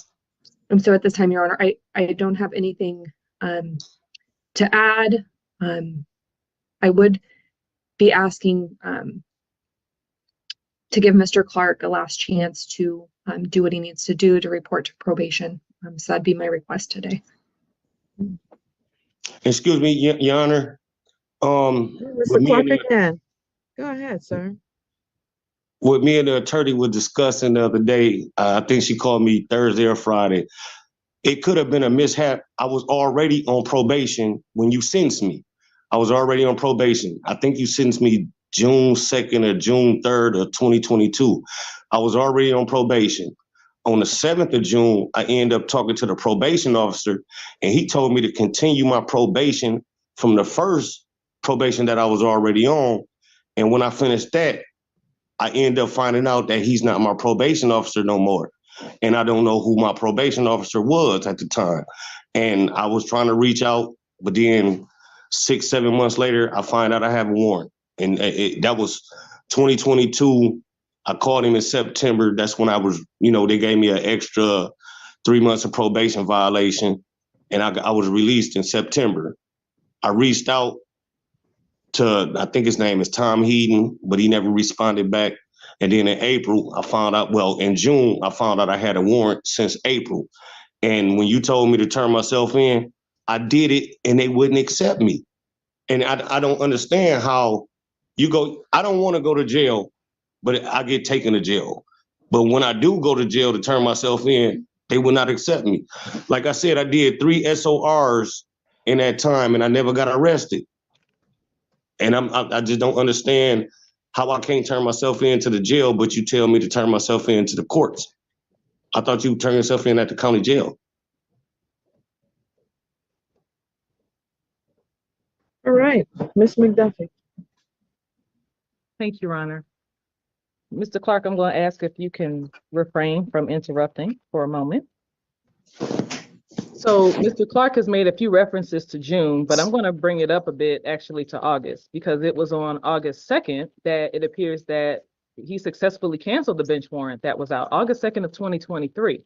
so at this time, Your Honor, I don't have anything to add. I would be asking to give Mr. Clark a last chance to do what he needs to do to report to probation. So that'd be my request today. Excuse me, Your Honor. Mr. Clark again. Go ahead, sir. What me and the attorney were discussing the other day, I think she called me Thursday or Friday. It could have been a mishap. I was already on probation when you sentenced me. I was already on probation. I think you sentenced me June 2nd or June 3rd of 2022. I was already on probation. On the 7th of June, I ended up talking to the probation officer, and he told me to continue my probation from the first probation that I was already on. And when I finished that, I ended up finding out that he's not my probation officer no more. And I don't know who my probation officer was at the time. And I was trying to reach out, but then 6-7 months later, I find out I have a warrant. And that was 2022. I called him in September. That's when I was, they gave me an extra 3 months of probation violation. And I was released in September. I reached out to, I think his name is Tom Heaton, but he never responded back. And then in April, I found out, in June, I found out I had a warrant since April. And when you told me to turn myself in, I did it and they wouldn't accept me. And I don't understand how you go, I don't want to go to jail, but I get taken to jail. But when I do go to jail to turn myself in, they will not accept me. Like I said, I did 3 SORs in that time and I never got arrested. And I just don't understand how I can't turn myself into the jail, but you tell me to turn myself into the courts. I thought you would turn yourself in at the county jail. All right, Ms. McDuffie. Thank you, Your Honor. Mr. Clark, I'm going to ask if you can refrain from interrupting for a moment. So Mr. Clark has made a few references to June, but I'm going to bring it up a bit actually to August, because it was on August 2nd that it appears that he successfully canceled the bench warrant that was out August 2nd of 2023.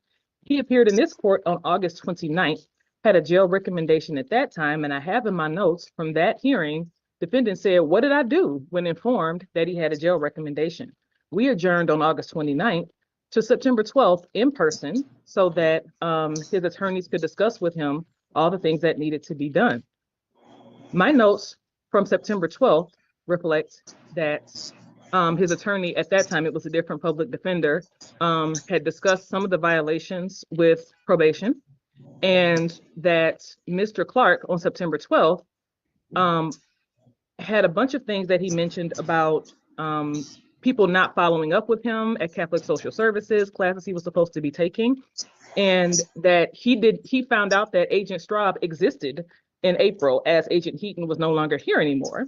He appeared in this court on August 29th, had a jail recommendation at that time, and I have in my notes from that hearing, defendant said, "What did I do?" when informed that he had a jail recommendation. We adjourned on August 29th to September 12th in person so that his attorneys could discuss with him all the things that needed to be done. My notes from September 12th reflect that his attorney at that time, it was a different public defender, had discussed some of the violations with probation, and that Mr. Clark on September 12th had a bunch of things that he mentioned about people not following up with him at Catholic Social Services classes he was supposed to be taking, and that he found out that Agent Straub existed in April as Agent Heaton was no longer here anymore,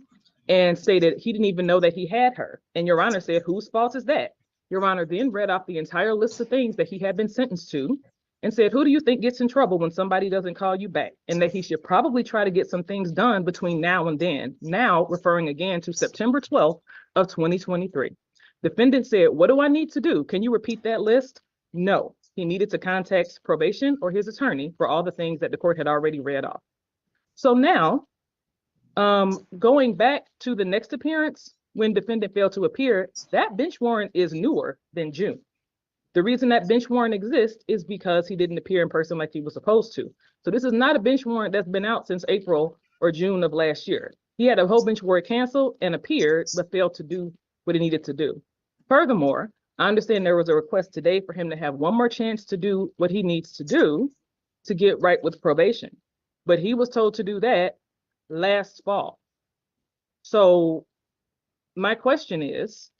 and stated he didn't even know that he had her. And Your Honor said, "Whose fault is that?" Your Honor then read off the entire list of things that he had been sentenced to and said, "Who do you think gets in trouble when somebody doesn't call you back?" And that he should probably try to get some things done between now and then, now referring again to September 12th of 2023. Defendant said, "What do I need to do? Can you repeat that list?" No, he needed to contact probation or his attorney for all the things that the court had already read off. So now, going back to the next appearance, when defendant failed to appear, that bench warrant is newer than June. The reason that bench warrant exists is because he didn't appear in person like he was supposed to. So this is not a bench warrant that's been out since April or June of last year. He had a whole bench warrant canceled and appeared, but failed to do what he needed to do. Furthermore, I understand there was a request today for him to have one more chance to do what he needs to do to get right with probation. But he was told to do that last fall. So my question is,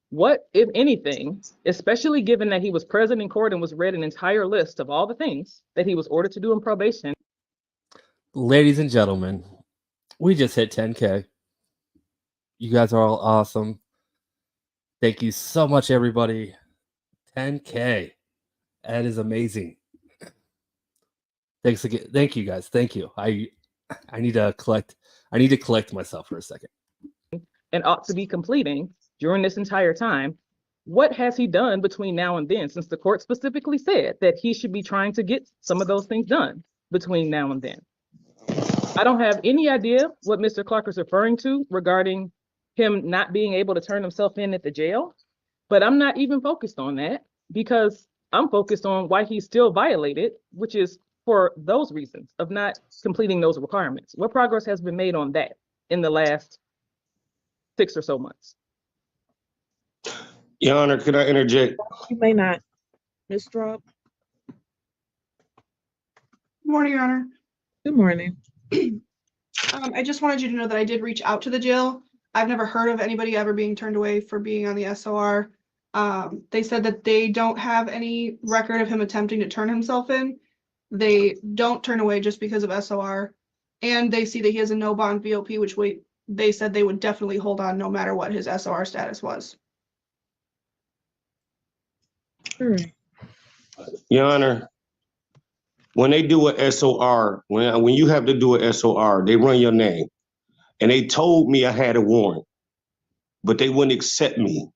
what, if anything, especially given that he was present in court and was read an entire list of all the things that he was ordered to do in probation? Ladies and gentlemen, we just hit 10K. You guys are all awesome. Thank you so much, everybody. 10K. That is amazing. Thanks again. Thank you, guys. Thank you. I need to collect myself for a second. And ought to be completing during this entire time. What has he done between now and then, since the court specifically said that he should be trying to get some of those things done between now and then? I don't have any idea what Mr. Clark is referring to regarding him not being able to turn himself in at the jail, but I'm not even focused on that because I'm focused on why he's still violated, which is for those reasons of not completing those requirements. What progress has been made on that in the last 6 or so months? Your Honor, could I interject? You may not. Ms. Straub? Good morning, Your Honor. Good morning. I just wanted you to know that I did reach out to the jail. I've never heard of anybody ever being turned away for being on the SOR. They said that they don't have any record of him attempting to turn himself in. They don't turn away just because of SOR. And they see that he has a no bond VOP, which they said they would definitely hold on no matter what his SOR status was. Your Honor, when they do a SOR, when you have to do a SOR, they run your name. And they told me I had a warrant, but they wouldn't accept me.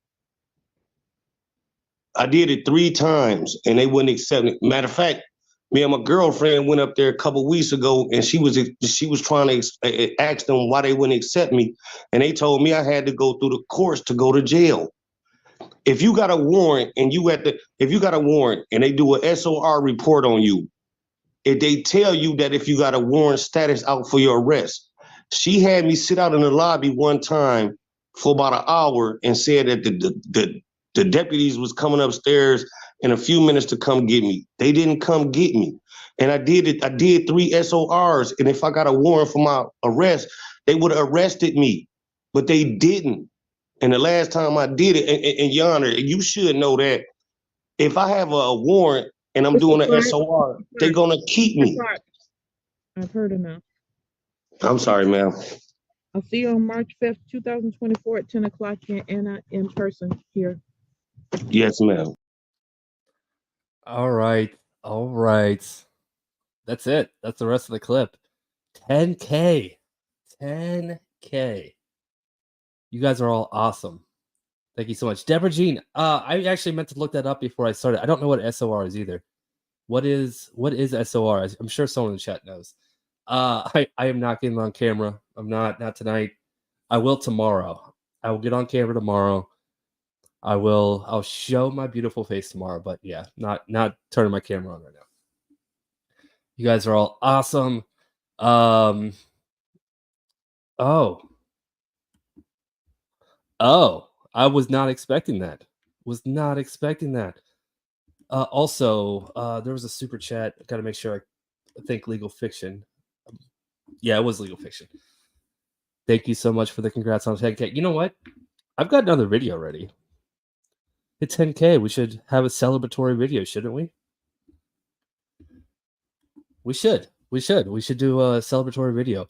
I did it 3 times and they wouldn't accept me. Matter of fact, me and my girlfriend went up there a couple weeks ago and she was trying to ask them why they wouldn't accept me. And they told me I had to go through the course to go to jail. If you got a warrant and if you got a warrant and they do a SOR report on you, if they tell you that if you got a warrant status out for your arrest. She had me sit out in the lobby one time for about an hour and said that the deputies was coming upstairs in a few minutes to come get me. They didn't come get me. And I did it. I did 3 SORs. And if I got a warrant for my arrest, they would have arrested me, but they didn't. And the last time I did it, and Your Honor, you should know that if I have a warrant and I'm doing an SOR, they're gonna keep me. I've heard enough. I'm sorry, ma'am. I'll see you on March 5th, 2024 at 10 o'clock in person here. Yes, ma'am. All right. All right. That's it. That's the rest of the clip. 10K. 10K. You guys are all awesome. Thank you so much. Deborah Jean, I actually meant to look that up before I started. I don't know what SOR is either. What is SOR? I'm sure someone in the chat knows. I am not getting on camera. I'm not tonight. I will tomorrow. I will get on camera tomorrow. I'll show my beautiful face tomorrow, but yeah, not turning my camera on right now. You guys are all awesome. Oh, I was not expecting that. Also, there was a super chat. I got to make sure I think Legal Fiction. Yeah, it was Legal Fiction. Thank you so much for the congrats on 10K. You know what? I've got another video ready. Hit 10K. We should have a celebratory video, shouldn't we? We should do a celebratory video.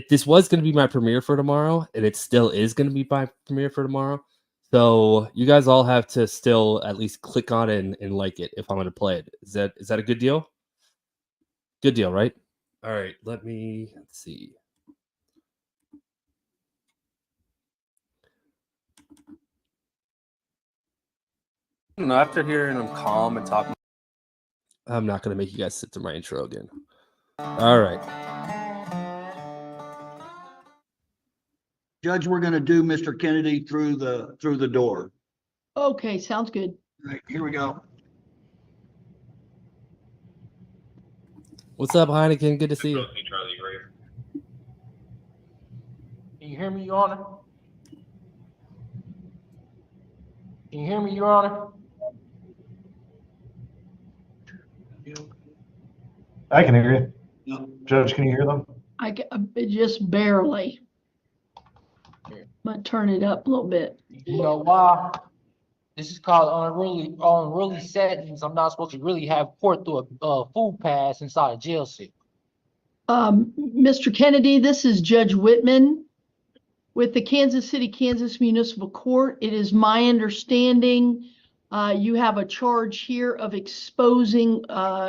This was going to be my premiere for tomorrow, and it still is going to be my premiere for tomorrow. So you guys all have to still at least click on it and like it if I'm going to play it. Is that a good deal? Good deal, right? All right, let's see. I don't know, after hearing him calm and talking. I'm not going to make you guys sit through my intro again. All right. Judge, we're going to do Mr. Kennedy through the door. Okay, sounds good. All right, here we go. What's up, Heineken? Good to see you. Can you hear me, Your Honor? Can you hear me, Your Honor? I can hear you. No. Judge, can you hear them? Just barely. I'm gonna turn it up a little bit. You know why? This is called unruly settings. I'm not supposed to really have court through a food pass inside a jail cell. Mr. Kennedy, this is Judge Whitman with the Kansas City, Kansas Municipal Court. It is my understanding you have a charge here of exposing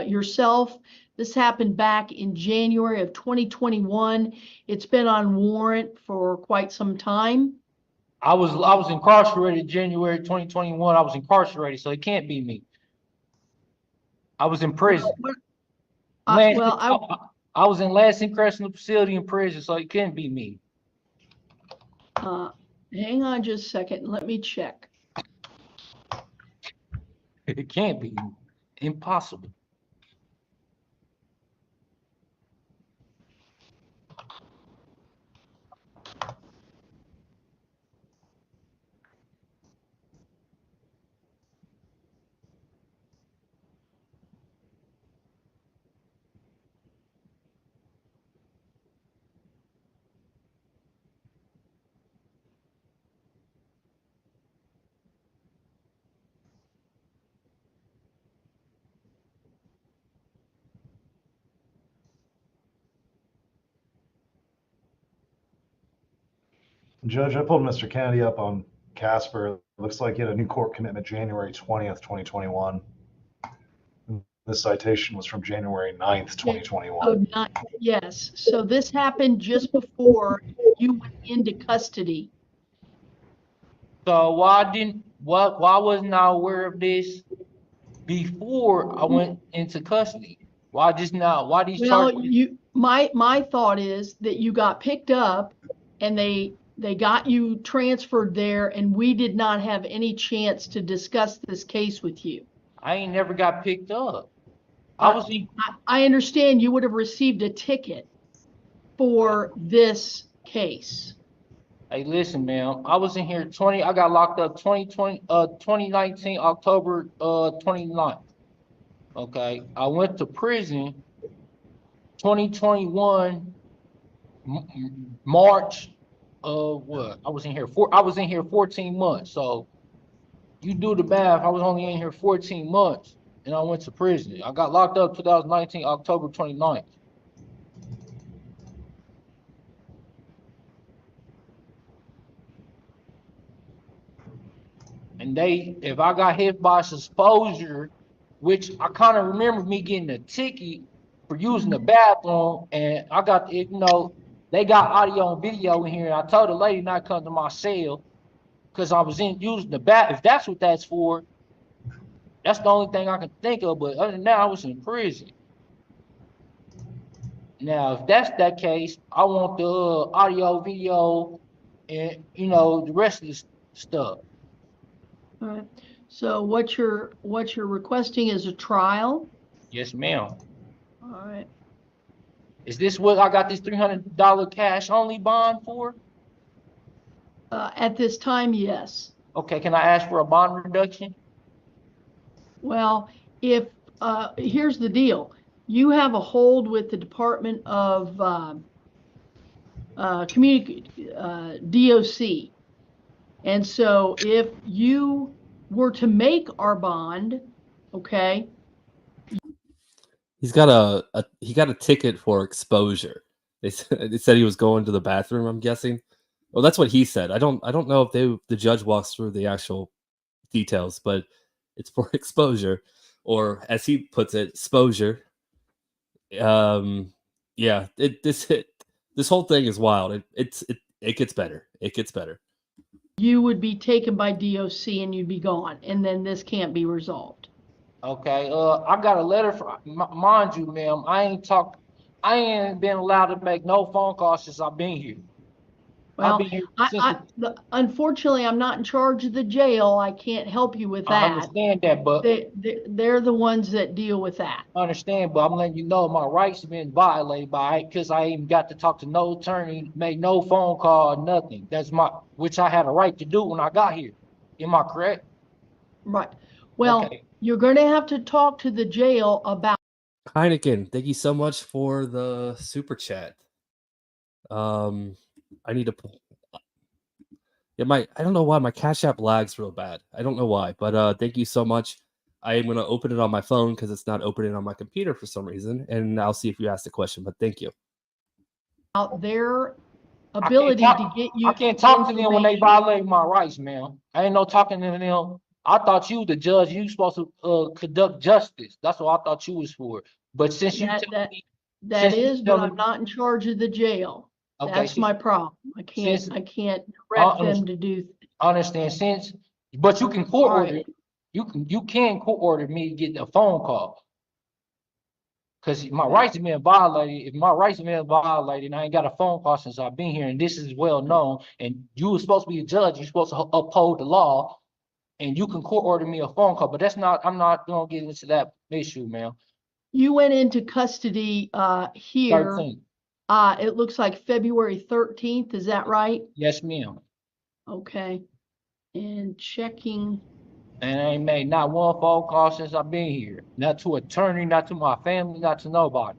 yourself. This happened back in January of 2021. It's been on warrant for quite some time. I was incarcerated January 2021. I was incarcerated, so it can't be me. I was in prison. I was in Lansing Correctional Facility in prison, so it couldn't be me. Hang on just a second. Let me check. It can't be me. Impossible. Judge, I pulled Mr. Kennedy up on Casper. It looks like he had a new court commitment January 20th, 2021. The citation was from January 9th, 2021. Oh, yes. So this happened just before you went into custody. So why wasn't I aware of this before I went into custody? Why just now? Why these charges? My thought is that you got picked up and they got you transferred there, and we did not have any chance to discuss this case with you. I ain't never got picked up. I understand you would have received a ticket for this case. Hey, listen, man. I was in here I got locked up 2019 October 29th. Okay. I went to prison 2021 March what? I was in here 14 months. So you do the math. I was only in here 14 months and I went to prison. I got locked up 2019 October 29th. And if I got hit by exposure, which I kind of remember me getting a ticket for using the bathroom, and I got, they got audio and video in here. And I told the lady not to come to my cell because I was using the bath. If that's what that's for, that's the only thing I can think of. But other than that, I was in prison. Now, if that's that case, I want the audio, video, and the rest of the stuff. All right. So what you're requesting is a trial? Yes, ma'am. All right. Is this what I got this $300 cash only bond for? At this time, yes. Okay, can I ask for a bond reduction? Well, if here's the deal. You have a hold with the Department of DOC. And so if you were to make our bond, okay. He's got a ticket for exposure. They said he was going to the bathroom, I'm guessing. Well, that's what he said. I don't know if the judge walks through the actual details, but it's for exposure, or as he puts it, exposure. Yeah, this whole thing is wild. It gets better. It gets better. You would be taken by DOC and you'd be gone, and then this can't be resolved. Okay, I got a letter from, mind you, ma'am, I ain't been allowed to make no phone calls since I've been here. Well, unfortunately, I'm not in charge of the jail. I can't help you with that. I understand that, but they're the ones that deal with that. I understand, but I'm letting you know my rights have been violated because I ain't got to talk to no attorney, make no phone call, nothing. That's which I had a right to do when I got here. Am I correct? Right. Well, okay. You're going to have to talk to the jail about. Heineken, thank you so much for the super chat. I need to. I don't know why my Cash App lags real bad. I don't know why, but thank you so much. I am gonna open it on my phone because it's not opening on my computer for some reason, and I'll see if you asked a question. But thank you. Out their ability to get you. I can't talk to them when they information. violate my rights, man. I ain't no talking to them. I thought you, the judge, you supposed to conduct justice. That's what I thought you was for. But since you tell me, That since you is, tell but me- I'm not in charge of the jail. Okay, That's my problem. I can't direct them to do. I understand since, but you can court All order. right. You can court order me to get a phone call. Cause my rights have been violated. If my rights have been violated, I ain't got a phone call since I've been here, and this is well known. And you were supposed to be a judge. You're supposed to uphold the law, and you can court order me a phone call. But that's not. I'm not gonna get into that issue, man. You went into custody here. 13. It looks like February 13th. Is that right? Yes, ma'am. Okay. And checking. And I ain't made not one phone call since I've been here. Not to attorney, not to my family, not to nobody.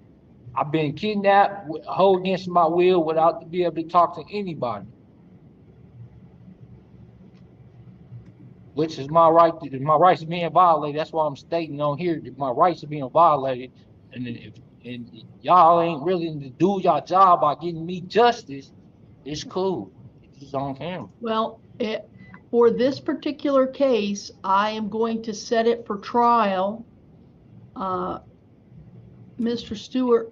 I've been kidnapped, hold against my will without to be able to talk to anybody. Which is my right. My rights are being violated. That's why I'm stating on here that my rights are being violated. And if y'all ain't really to do your job by getting me justice, it's cool. It's on camera. Well, for this particular case, I am going to set it for trial. Mr. Stewart.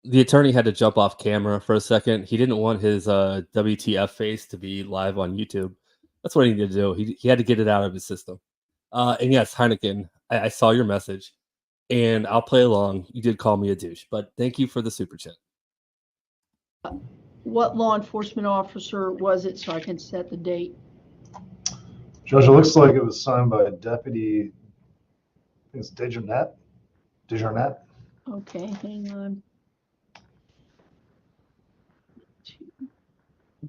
The attorney had to jump off camera for a second. He didn't want his WTF face to be live on YouTube. That's what he needed to do. He had to get it out of his system. And yes, Heineken, I saw your message, and I'll play along. You did call me a douche, but thank you for the super chat. What law enforcement officer was it so I can set the date? Judge, it looks like it was signed by a deputy, I think it's Desjardins. Okay, hang on.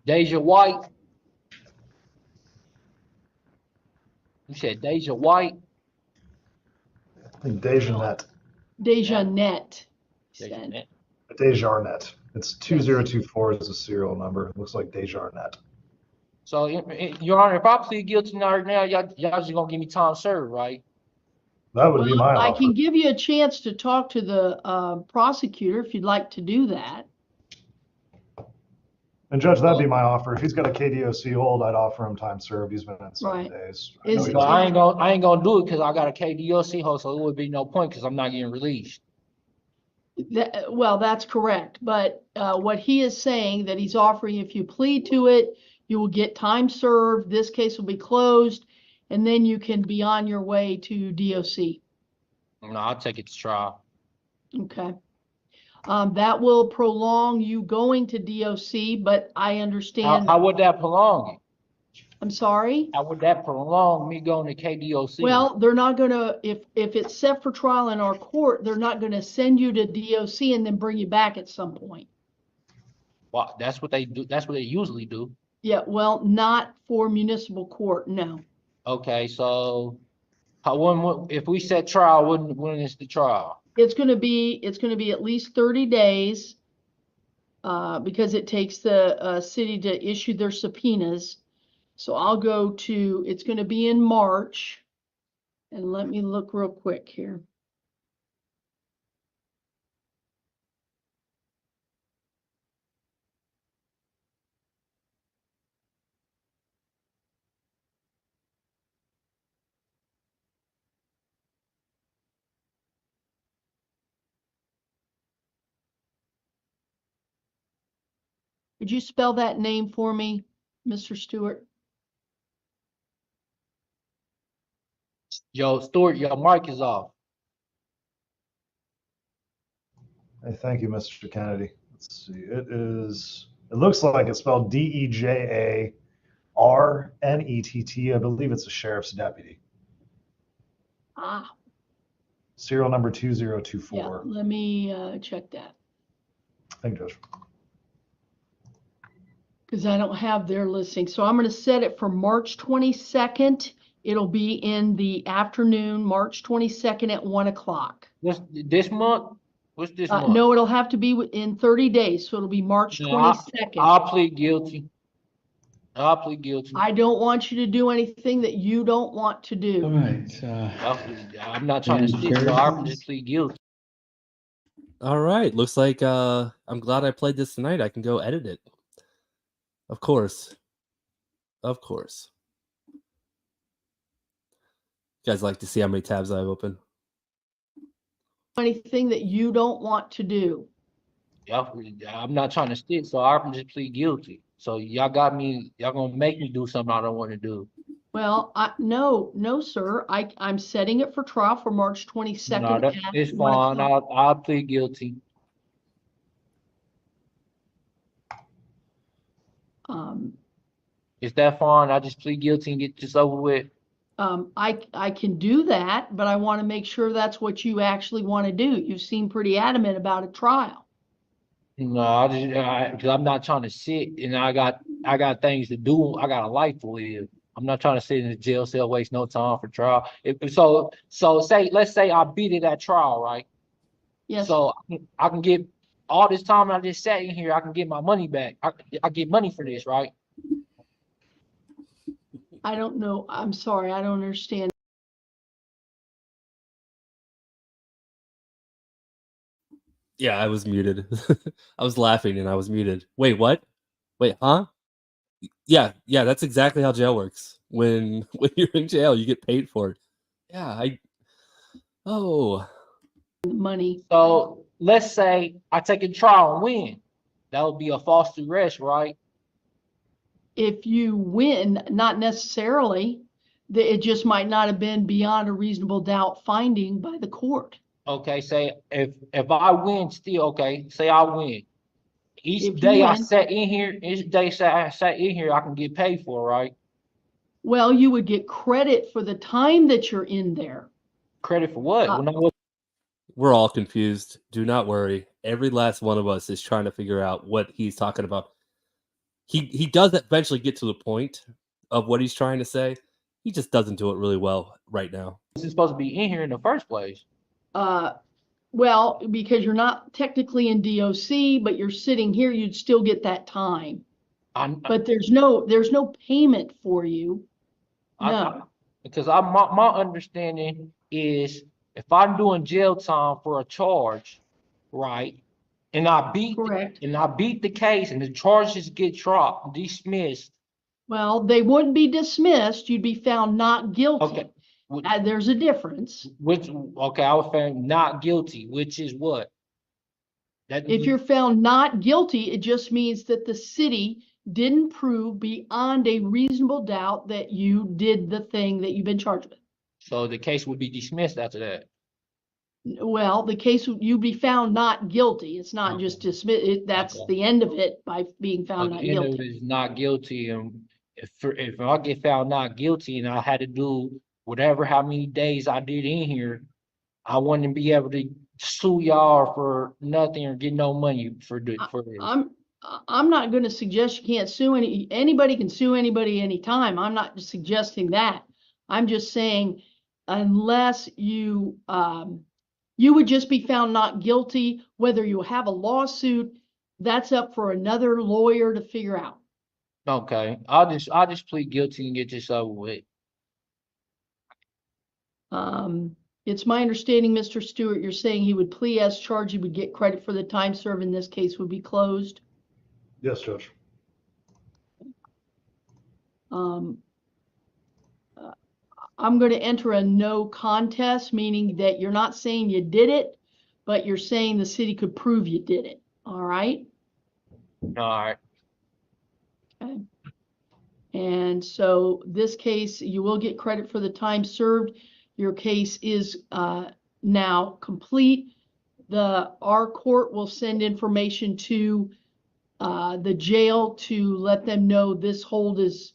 Deja White. You said Deja White? I think Desjardins. Desjardins. Desjardins. It's 2024 is the serial number. It looks like Desjardins. So, Your Honor, if I plead guilty right now, y'all just gonna give me time served, right? That would be my I offer. can give you a chance to talk to the prosecutor if you'd like to do that. And Judge, that'd be my offer. If he's got a KDOC hold, I'd offer him time served. He's been in 7 days. But I ain't gonna do it because I got a KDOC hold, so it would be no point because I'm not getting released. Well, that's correct. But what he is saying that he's offering, if you plead to it, you will get time served. This case will be closed, and then you can be on your way to DOC. No, I'll take it to trial. Okay. That will prolong you going to DOC, but I understand. How would that prolong it? I'm sorry? How would that prolong me going to KDOC? Well, they're not going to, if it's set for trial in our court, they're not going to send you to DOC and then bring you back at some point. Well, that's what they do. That's what they usually do. Yeah, well, not for municipal court, no. Okay, so if we set trial, when is the trial? It's going to be at least 30 days because it takes the city to issue their subpoenas. So I'll go to, it's going to be in March. And let me look real quick here. Could you spell that name for me, Mr. Stewart? Yo, Stewart, your mic is off. Hey, thank you, Mr. Kennedy. Let's see. It looks like it's spelled Dejarnett. I believe it's a sheriff's deputy. Ah. Serial number 2024. Yeah, let me check that. Thank you, Judge. Because I don't have their listing. So I'm going to set it for March 22nd. It'll be in the afternoon, March 22nd at 1 o'clock. This month? What's this month? No, it'll have to be in 30 days. So it'll be March 22nd. I'll plead guilty. I'll plead guilty. I don't want you to do anything that you don't want to do. All right. I'm not trying to stick, so I'll just plead guilty. All right. Looks like I'm glad I played this tonight. I can go edit it. Of course. Of course. You guys like to see how many tabs I've opened? Anything that you don't want to do. I'm not trying to stick, so I'll just plead guilty. So y'all got me, y'all gonna make me do something I don't want to do. Well, no, sir. I'm setting it for trial for March 22nd. No, it's fine. I'll plead guilty. Is that fine? I just plead guilty and get this over with. I can do that, but I want to make sure that's what you actually want to do. You seem pretty adamant about a trial. No, because I'm not trying to sit, and I got things to do. I got a life to live. I'm not trying to sit in a jail cell, waste no time for trial. Let's say I beat it at trial, right? Yes. So I can get all this time I just sat in here. I can get my money back. I get money for this, right? I don't know. I'm sorry. I don't understand. Yeah, I was muted. I was laughing and I was muted. Wait, what? Wait, huh? Yeah, that's exactly how jail works. When you're in jail, you get paid for it. Yeah, money. So let's say I take a trial and win. That would be a false arrest, right? If you win, not necessarily. It just might not have been beyond a reasonable doubt finding by the court. Okay, say if I win still, okay, say I win. Each day I sat in here, I can get paid for, right? Well, you would get credit for the time that you're in there. Credit for what? We're all confused. Do not worry. Every last one of us is trying to figure out what he's talking about. He does eventually get to the point of what he's trying to say. He just doesn't do it really well right now. This is supposed to be in here in the first place. Well, because you're not technically in DOC, but you're sitting here, you'd still get that time. But there's no payment for you. No. Because my understanding is if I'm doing jail time for a charge, right? And I beat the case and the charges get dropped, dismissed. Well, they wouldn't be dismissed. You'd be found not guilty. Okay. There's a difference. I was found not guilty, which is what? If you're found not guilty, it just means that the city didn't prove beyond a reasonable doubt that you did the thing that you've been charged with. So the case would be dismissed after that. Well, the case, you'd be found not guilty. It's not just dismissed. That's the end of it by being found not guilty. The end of it is not guilty. And if I get found not guilty and I had to do whatever, how many days I did in here, I wouldn't be able to sue y'all for nothing or get no money for this. I'm not going to suggest you can't sue anybody can sue anybody anytime. I'm not suggesting that. I'm just saying unless you would just be found not guilty, whether you have a lawsuit, that's up for another lawyer to figure out. Okay, I'll just plead guilty and get this over with. It's my understanding, Mr. Stewart, you're saying he would plea as charged, he would get credit for the time served in this case would be closed. Yes, Judge. I'm going to enter a no contest, meaning that you're not saying you did it, but you're saying the city could prove you did it. All right? All right. Okay. And so this case, you will get credit for the time served. Your case is now complete. Our court will send information to the jail to let them know this hold is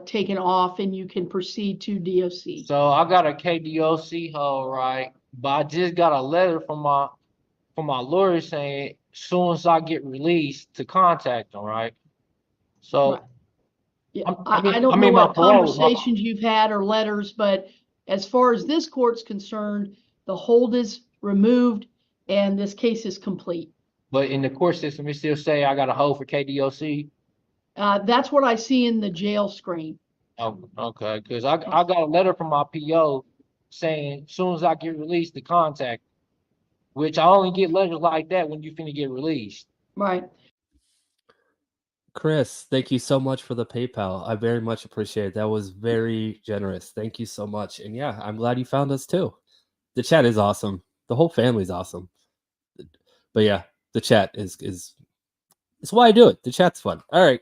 taken off and you can proceed to DOC. So I got a KDOC hold, right? But I just got a letter from my lawyer saying as soon as I get released to contact them, right? So right. Yeah, I don't know what conversations you've had or letters, but as far as this court's concerned, the hold is removed and this case is complete. But in the court system, it still say I got a hold for KDOC. That's what I see in the jail screen. Oh, okay, because I got a letter from my PO saying as soon as I get released to contact, which I only get letters like that when you finna get released. Right. Chris, thank you so much for the PayPal. I very much appreciate it. That was very generous. Thank you so much. And yeah, I'm glad you found us too. The chat is awesome. The whole family's awesome. But yeah, the chat is it's why I do it. The chat's fun. All right.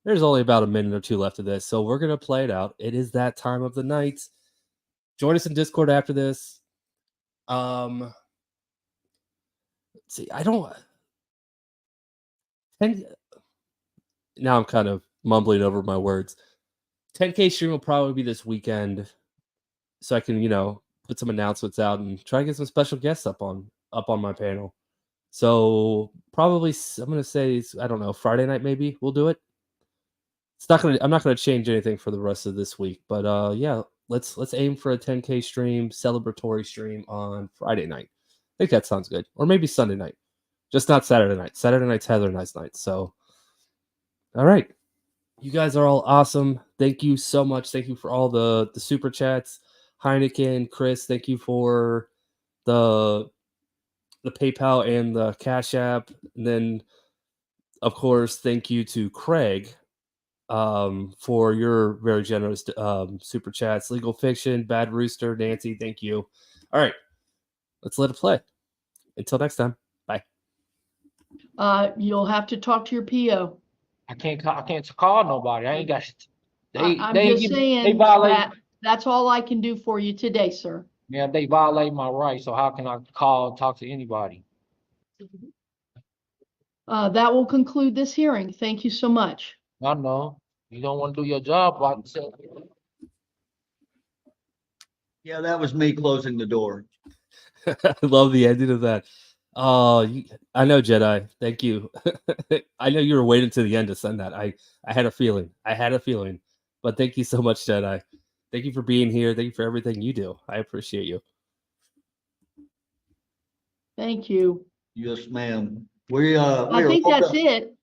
There's only about a minute or two left of this, so we're gonna play it out. It is that time of the night. Join us in Discord after this. Let's see. Now I'm kind of mumbling over my words. 10K stream will probably be this weekend, so I can, put some announcements out and try to get some special guests up on my panel. So probably I'm gonna say, I don't know, Friday night maybe we'll do it. I'm not gonna change anything for the rest of this week, but yeah, let's aim for a 10K stream, celebratory stream on Friday night. I think that sounds good, or maybe Sunday night, just not Saturday night. Saturday night's Heather Night's night. So, all right, you guys are all awesome. Thank you so much. Thank you for all the super chats. Heineken, Chris, thank you for the PayPal and the Cash App, and then of course thank you to Craig for your very generous super chats. Legal Fiction, Bad Rooster, Nancy, thank you. All right, let's let it play. Until next time, bye. You'll have to talk to your PO. I can't call nobody. I ain't got. I'm just saying that's all I can do for you today, sir. Yeah, they violate my rights. So how can I call and talk to anybody? That will conclude this hearing. Thank you so much. I know you don't want to do your job by yourself. Yeah, that was me closing the door. I love the ending of that. Oh, I know, Jedi. Thank you. I know you were waiting to the end to send that. I had a feeling. But thank you so much, Jedi. Thank you for being here. Thank you for everything you do. I appreciate you. Thank you. Yes, ma'am. I think that's it.